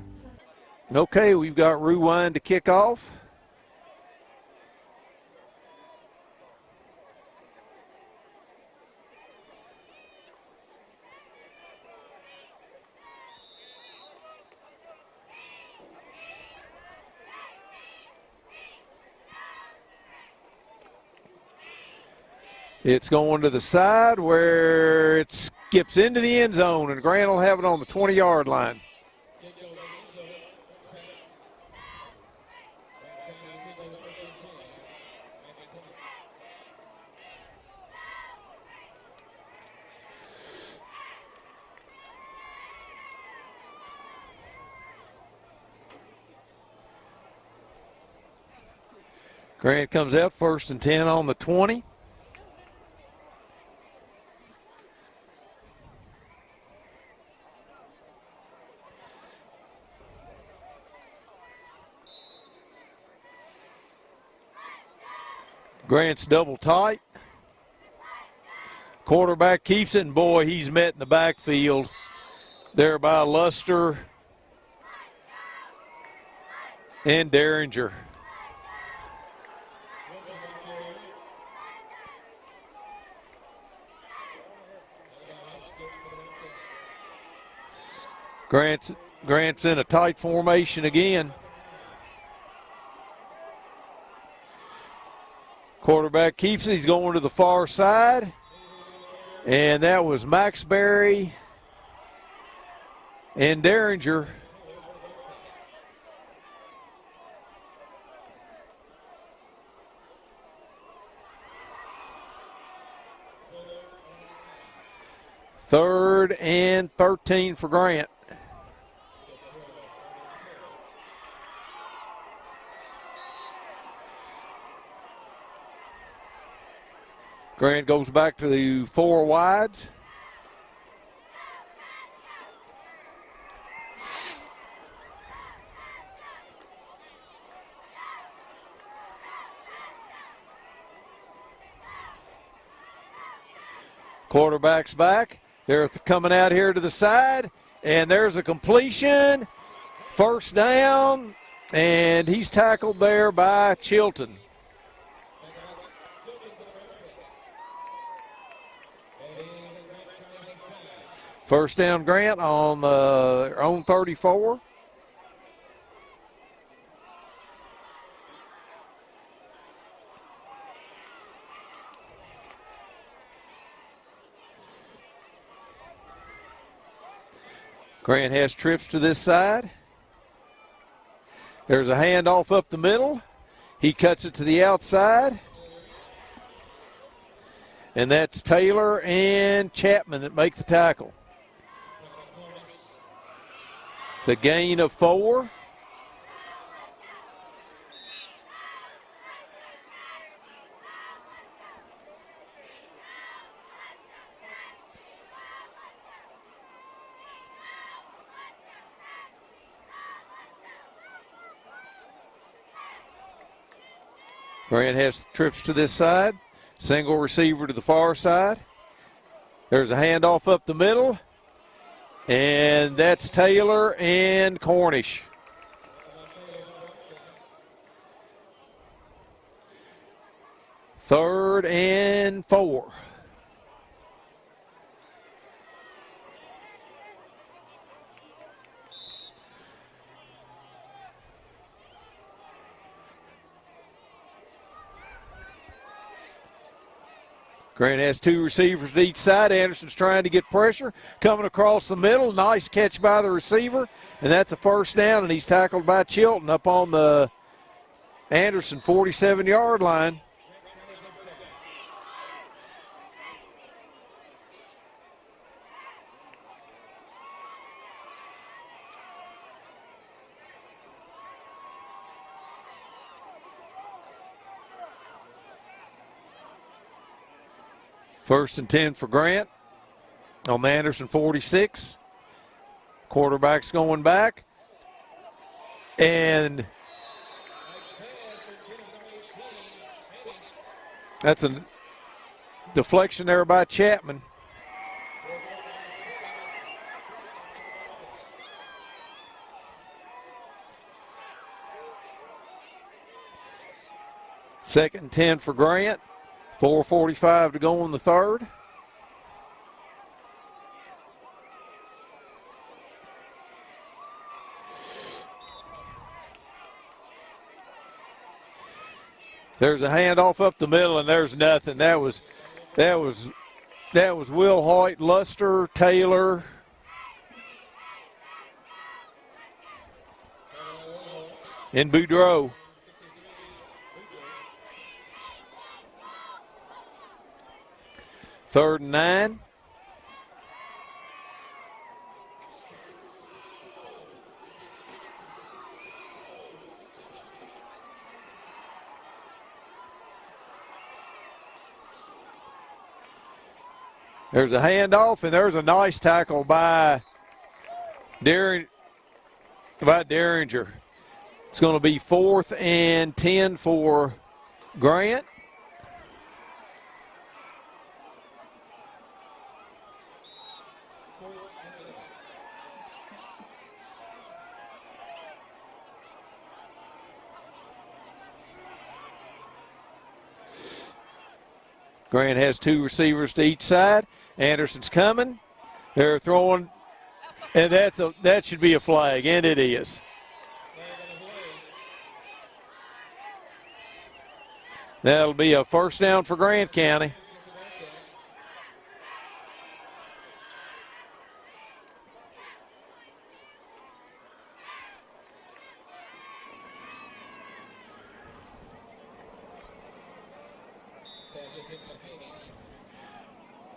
S2: Okay, we've got Ruwine to kick off. It's going to the side where it skips into the end zone, and Grant will have it on the 20-yard line. Grant comes out 1st and 10 on the 20. Grant's double tight. Quarterback keeps it, and boy, he's met in the backfield there by Luster and Derringer. Grant's Grant's in a tight formation again. Quarterback keeps it. He's going to the far side. And that was Maxberry and Derringer. Third and 13 for Grant. Grant goes back to the 4 wides. Quarterback's back. They're coming out here to the side, and there's a completion. First down, and he's tackled there by Chilton. First down, Grant on the own 34. Grant has trips to this side. There's a handoff up the middle. He cuts it to the outside. And that's Taylor and Chapman that make the tackle. It's a gain of 4. Grant has trips to this side. Single receiver to the far side. There's a handoff up the middle. And that's Taylor and Cornish. Third and 4. Grant has 2 receivers to each side. Anderson's trying to get pressure. Coming across the middle. Nice catch by the receiver. And that's a first down, and he's tackled by Chilton up on the Anderson 47-yard line. First and 10 for Grant on the Anderson 46. Quarterback's going back. And that's a deflection there by Chapman. Second and 10 for Grant. 4:45 to go in the third. There's a handoff up the middle, and there's nothing. That was Will Hoyt, Luster, Taylor. And Boudreaux. Third and 9. There's a handoff, and there's a nice tackle by Derringer. It's going to be 4th and 10 for Grant. Grant has 2 receivers to each side. Anderson's coming. They're throwing. And that should be a flag, and it is. That'll be a first down for Grant County.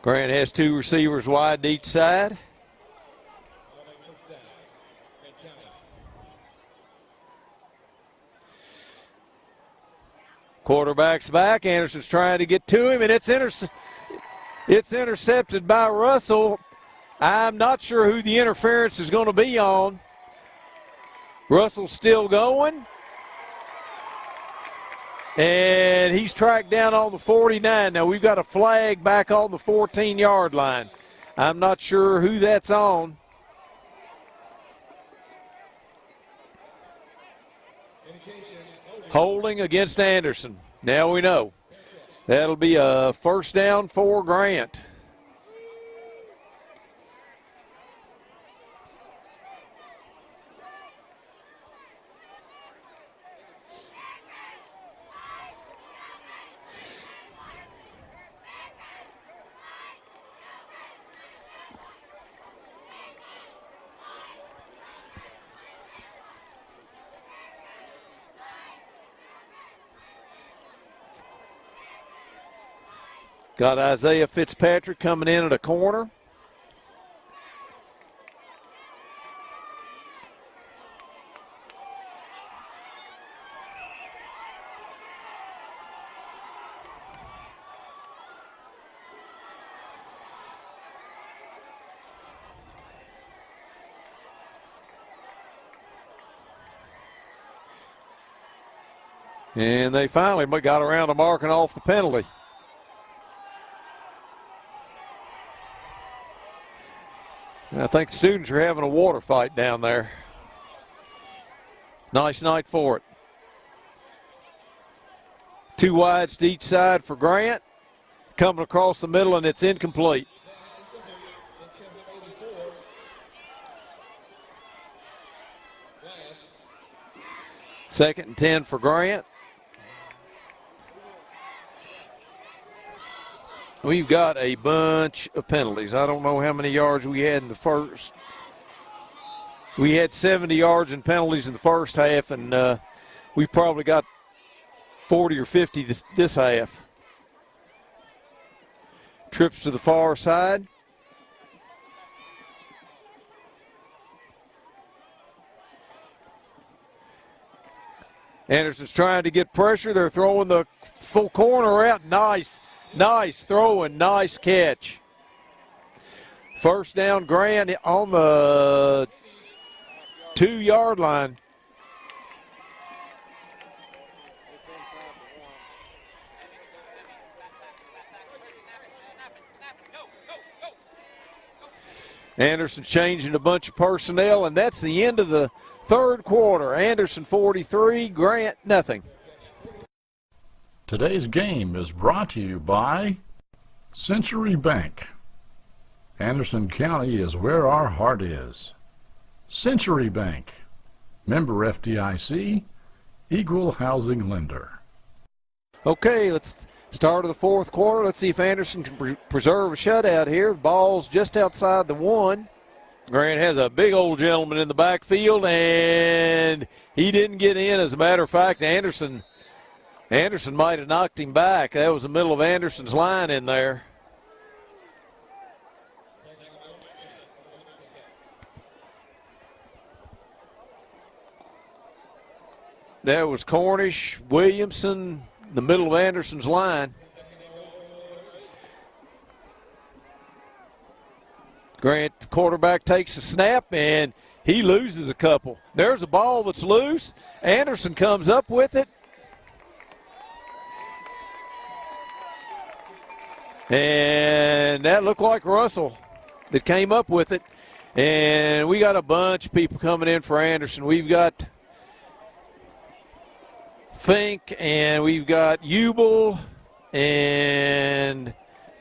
S2: Grant has two receivers wide to each side. Quarterback's back. Anderson's trying to get to him, and it's intercepted by Russell. I'm not sure who the interference is going to be on. Russell's still going. And he's tracked down on the 49. Now we've got a flag back on the 14-yard line. I'm not sure who that's on. Holding against Anderson. Now we know. That'll be a first down for Grant. Got Isaiah Fitzpatrick coming in at a corner. And they finally got around to marking off the penalty. I think the students are having a water fight down there. Nice night for it. Two wides to each side for Grant. Coming across the middle, and it's incomplete. Second and 10 for Grant. We've got a bunch of penalties. I don't know how many yards we had in the first. We had 70 yards in penalties in the first half, and we probably got 40 or 50 this half. Trips to the far side. Anderson's trying to get pressure. They're throwing the full corner out. Nice throwing, nice catch. First down, Grant on the 2-yard line. Anderson changing a bunch of personnel, and that's the end of the third quarter. Anderson 43, Grant nothing.
S1: Today's game is brought to you by Century Bank. Anderson County is where our heart is. Century Bank, member FDIC, equal housing lender.
S2: Okay, let's start of the fourth quarter. Let's see if Anderson can preserve a shutout here. The ball's just outside the 1. Grant has a big old gentleman in the backfield, and he didn't get in. As a matter of fact, Anderson might have knocked him back. That was the middle of Anderson's line in there. There was Cornish, Williamson, the middle of Anderson's line. Grant, the quarterback, takes a snap, and he loses a couple. There's a ball that's loose. Anderson comes up with it. And that looked like Russell that came up with it. And we got a bunch of people coming in for Anderson. We've got Fink, and we've got Ubel and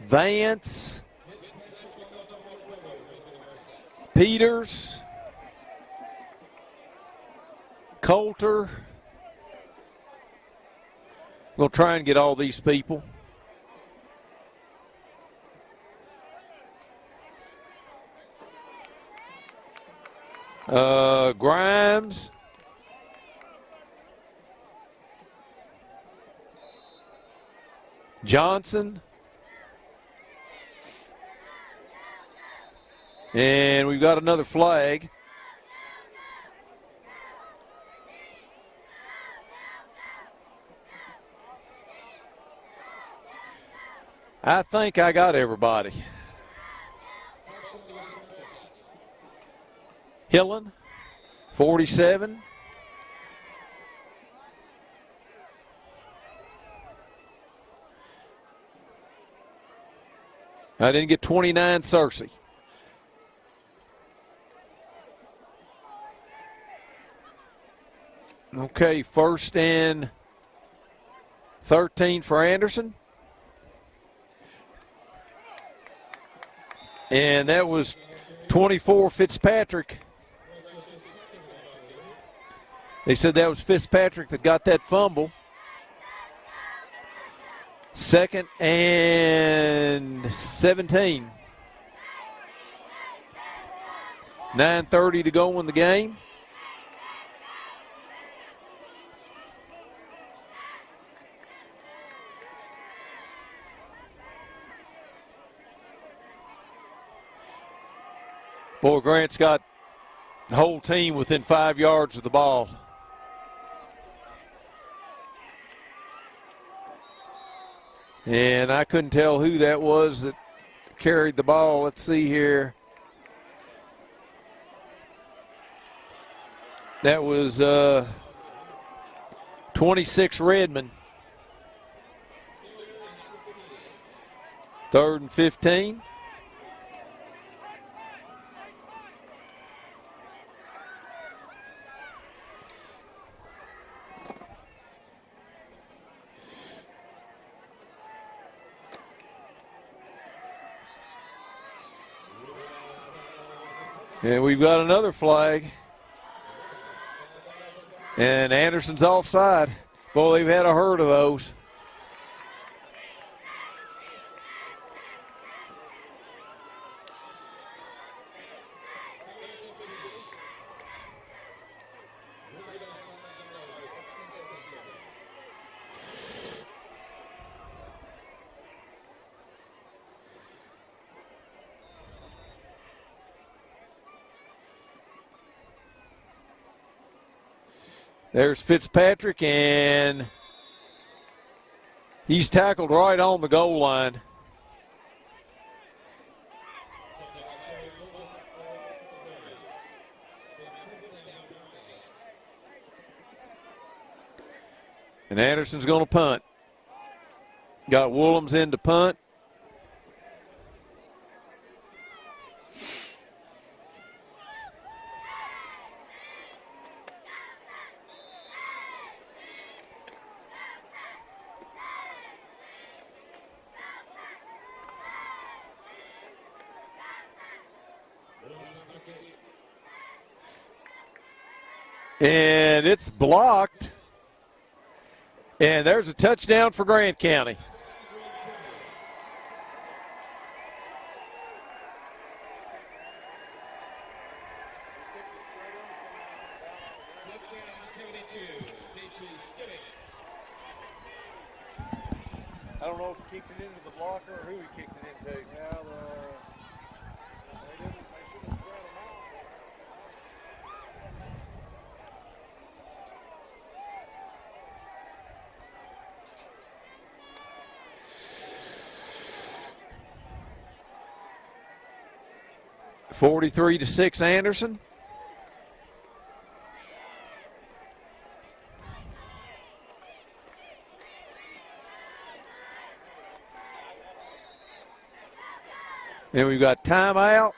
S2: Vance. Peters, Coulter. We'll try and get all these people. Grimes. Johnson. And we've got another flag. I think I got everybody. Hillen, 47. I didn't get 29, Cersei. Okay, 1st and 13 for Anderson. And that was 24 Fitzpatrick. They said that was Fitzpatrick that got that fumble. 2nd and 17. 9:30 to go in the game. Boy, Grant's got the whole team within 5 yards of the ball. And I couldn't tell who that was that carried the ball. Let's see here. That was 26 Redmond. 3rd and 15. And we've got another flag. And Anderson's offside. Boy, they've had a herd of those. There's Fitzpatrick, and he's tackled right on the goal line. And Anderson's going to punt. Got Woollums in to punt. And it's blocked. And there's a touchdown for Grant County. I don't know if he kicked it into the blocker or who he kicked it into. Yeah, they should have spread them out. 43-6 Anderson. And we've got timeout.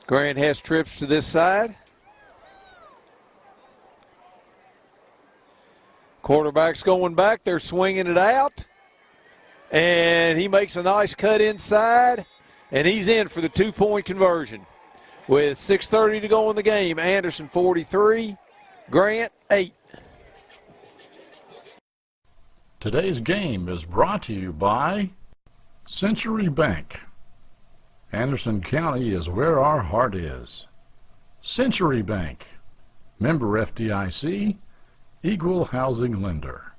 S2: Grant has trips to this side. Quarterback's going back. They're swinging it out. And he makes a nice cut inside. And he's in for the two-point conversion. With 6:30 to go in the game, Anderson 43, Grant 8.
S1: Today's game is brought to you by Century Bank. Anderson County is where our heart is. Century Bank, member FDIC, equal housing lender.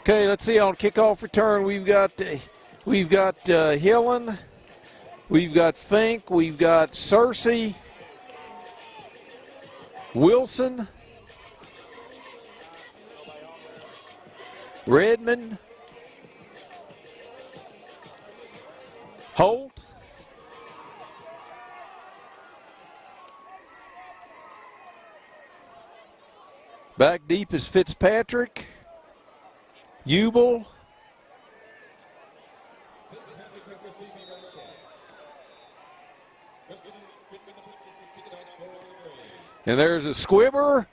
S2: Okay, let's see on kickoff return. We've got Hillen, we've got Fink, we've got Searcy, Wilson, Redmond, Holt, back deep is Fitzpatrick, Ubel, and there's a squibber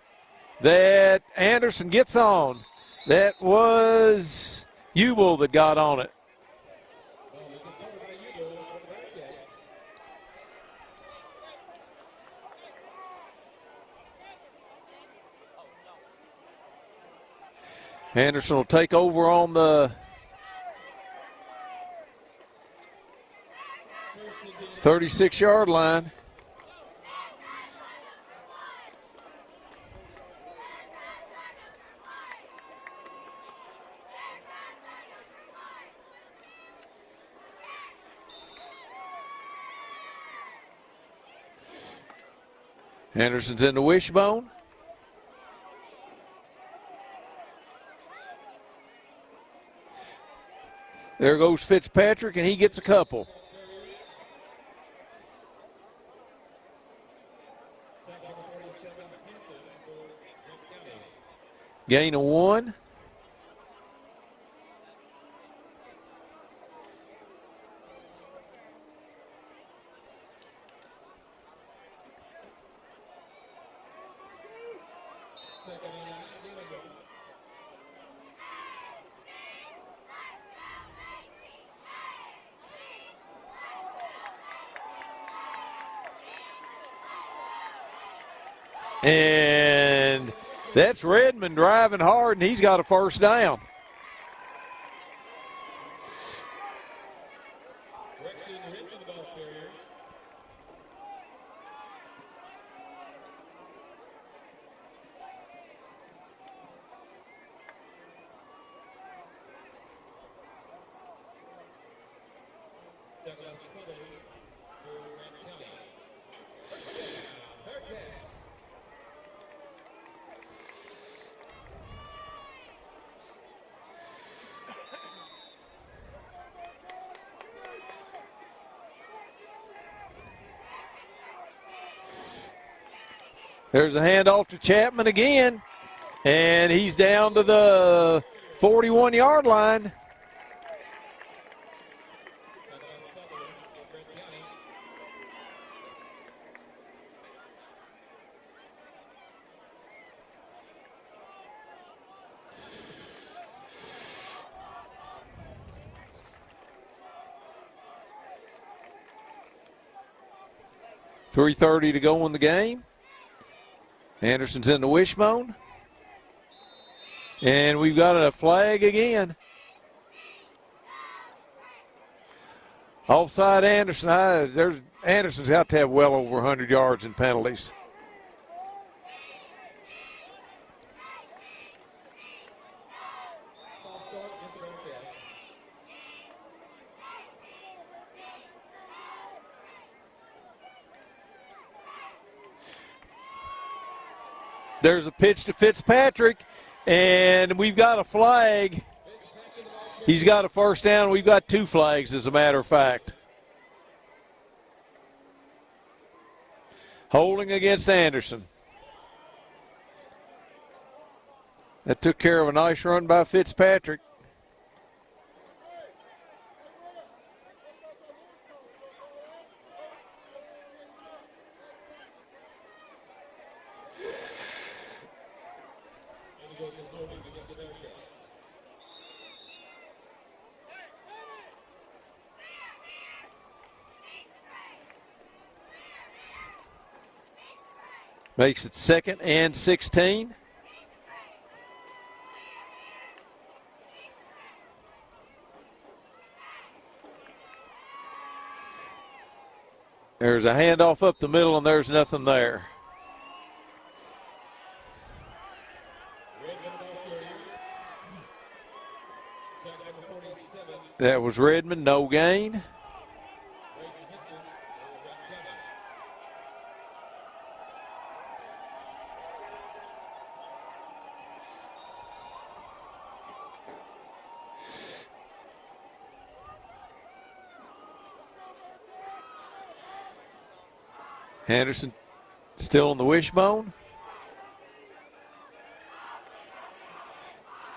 S2: that Anderson gets on. That was Ubel that got on it. Anderson will take over on the 36-yard line. Anderson's in the wishbone. There goes Fitzpatrick, and he gets a couple. Gain of 1. And that's Redmond driving hard, and he's got a first down. There's a handoff to Chapman again, and he's down to the 41-yard line. .330 to go in the game. Anderson's in the wishbone. And we've got a flag again. Offside Anderson. Anderson's out to have well over 100 yards in penalties. There's a pitch to Fitzpatrick, and we've got a flag. He's got a first down. We've got 2 flags, as a matter of fact. Holding against Anderson. That took care of a nice run by Fitzpatrick. Makes it 2nd and 16. There's a handoff up the middle, and there's nothing there. That was Redmond, no gain. Anderson still on the wishbone.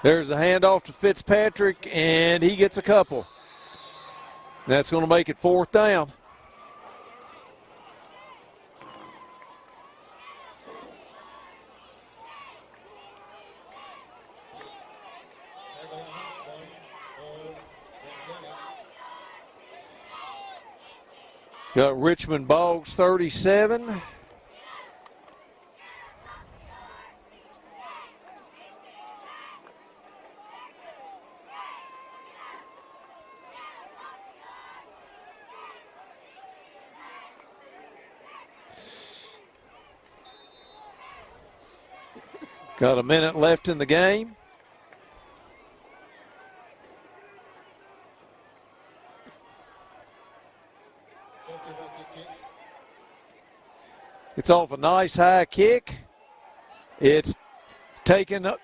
S2: There's a handoff to Fitzpatrick, and he gets a couple. That's going to make it 4th down. Got Richmond Boggs 37. Got a minute left in the game. It's off a nice high kick. It's taken up.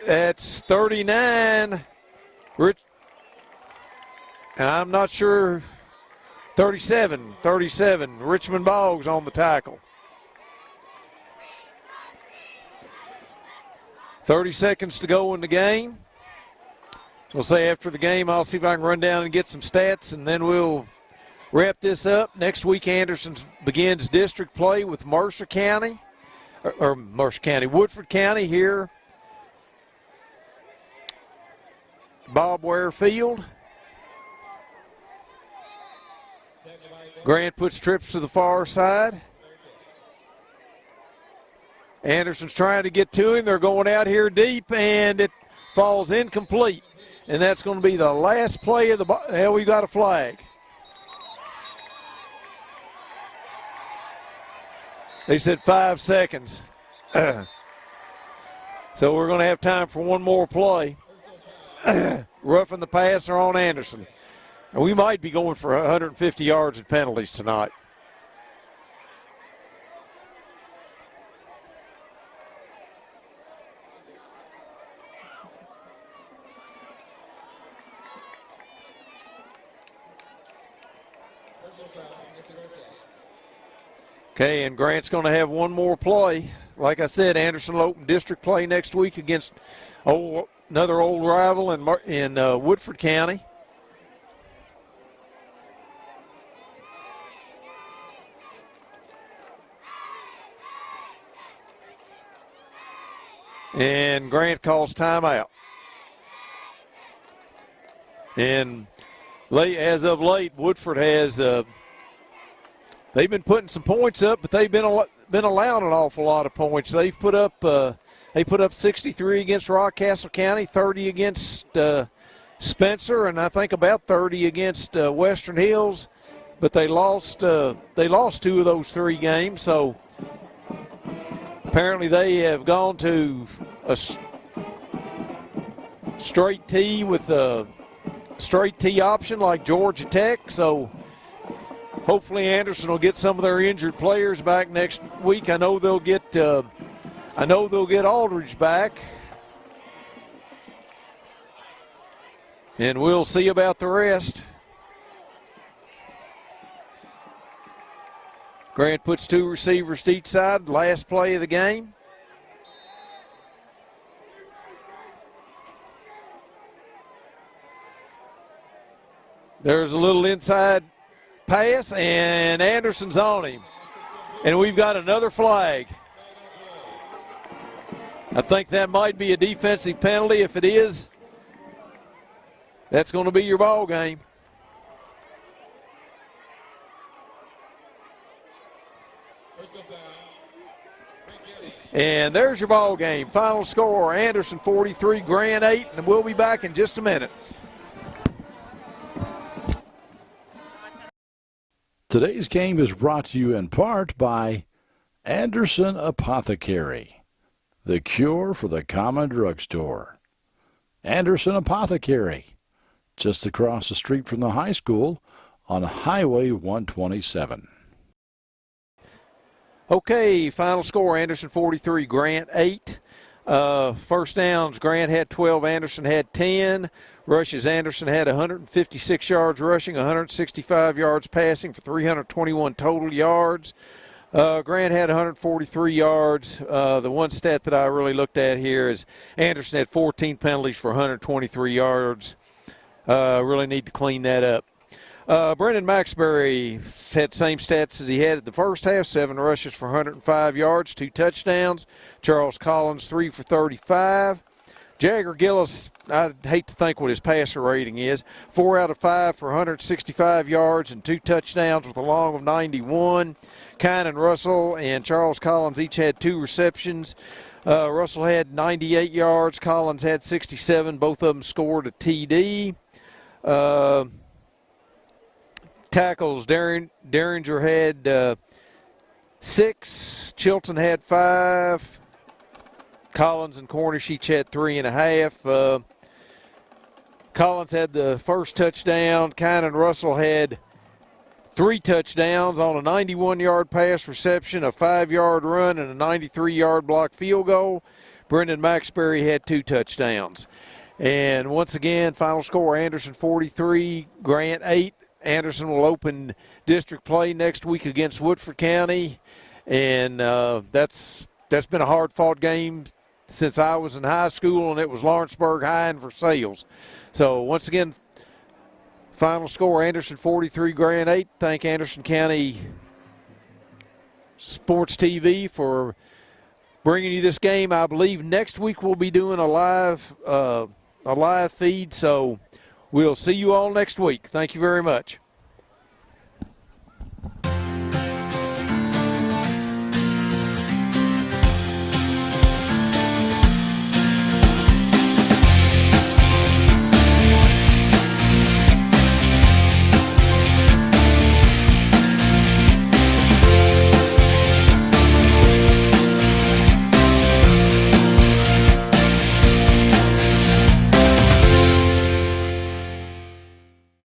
S2: That's 39. I'm not sure. 37. Richmond Boggs on the tackle. 30 seconds to go in the game. So I'll say after the game, I'll see if I can run down and get some stats, and then we'll wrap this up. Next week, Anderson begins district play with Mercer County, or Mercer County, Woodford County here. Bob Ware Field. Grant puts trips to the far side. Anderson's trying to get to him. They're going out here deep, and it falls incomplete. And that's going to be the last play of the ball. Hell, we got a flag. They said 5 seconds. So we're going to have time for one more play. Roughing the passer on Anderson. And we might be going for 150 yards and penalties tonight. Okay, and Grant's going to have one more play. Like I said, Anderson will open district play next week against another old rival in Woodford County. And Grant calls timeout. And as of late, Woodford has they've been putting some points up, but they've been allowing an awful lot of points. They put up 63 against Rockcastle County, 30 against Spencer, and I think about 30 against Western Hills. But they lost 2 of those 3 games. So apparently they have gone to a straight T with a straight T option like Georgia Tech. So hopefully Anderson will get some of their injured players back next week. I know they'll get Aldridge back. And we'll see about the rest. Grant puts 2 receivers to each side. Last play of the game. There's a little inside pass, and Anderson's on him. And we've got another flag. I think that might be a defensive penalty. If it is, that's going to be your ball game. And there's your ball game. Final score, Anderson 43, Grant 8, and we'll be back in just a minute.
S1: Today's game is brought to you in part by Anderson Apothecary, the cure for the common drugstore. Anderson Apothecary, just across the street from the high school on Highway 127.
S2: Okay, final score, Anderson 43, Grant 8. First downs, Grant had 12, Anderson had 10. Rushes, Anderson had 156 yards rushing, 165 yards passing for 321 total yards. Grant had 143 yards. The one stat that I really looked at here is Anderson had 14 penalties for 123 yards. Really need to clean that up. Brendan Maxbury had same stats as he had at the first half, 7 rushes for 105 yards, 2 touchdowns. Charles Collins, 3 for 35. Jagger Gillis, I'd hate to think what his passer rating is, 4 out of 5 for 165 yards and 2 touchdowns with a long of 91. Kynan Russell and Charles Collins each had 2 receptions. Russell had 98 yards. Collins had 67. Both of them scored a TD. Tackles, Derringer had 6. Chilton had 5. Collins and Cornish each had 3.5. Collins had the first touchdown. Kynan Russell had 3 touchdowns on a 91-yard pass reception, a 5-yard run, and a 93-yard block field goal. Brendan Maxbury had 2 touchdowns. And once again, final score, Anderson 43, Grant 8. Anderson will open district play next week against Woodford County. And that's been a hard-fought game since I was in high school, and it was Lawrenceburg High and Versailles. So once again, final score, Anderson 43, Grant 8. Thank Anderson County Sports TV for bringing you this game. I believe next week we'll be doing a live feed, so we'll see you all next week. Thank you very much.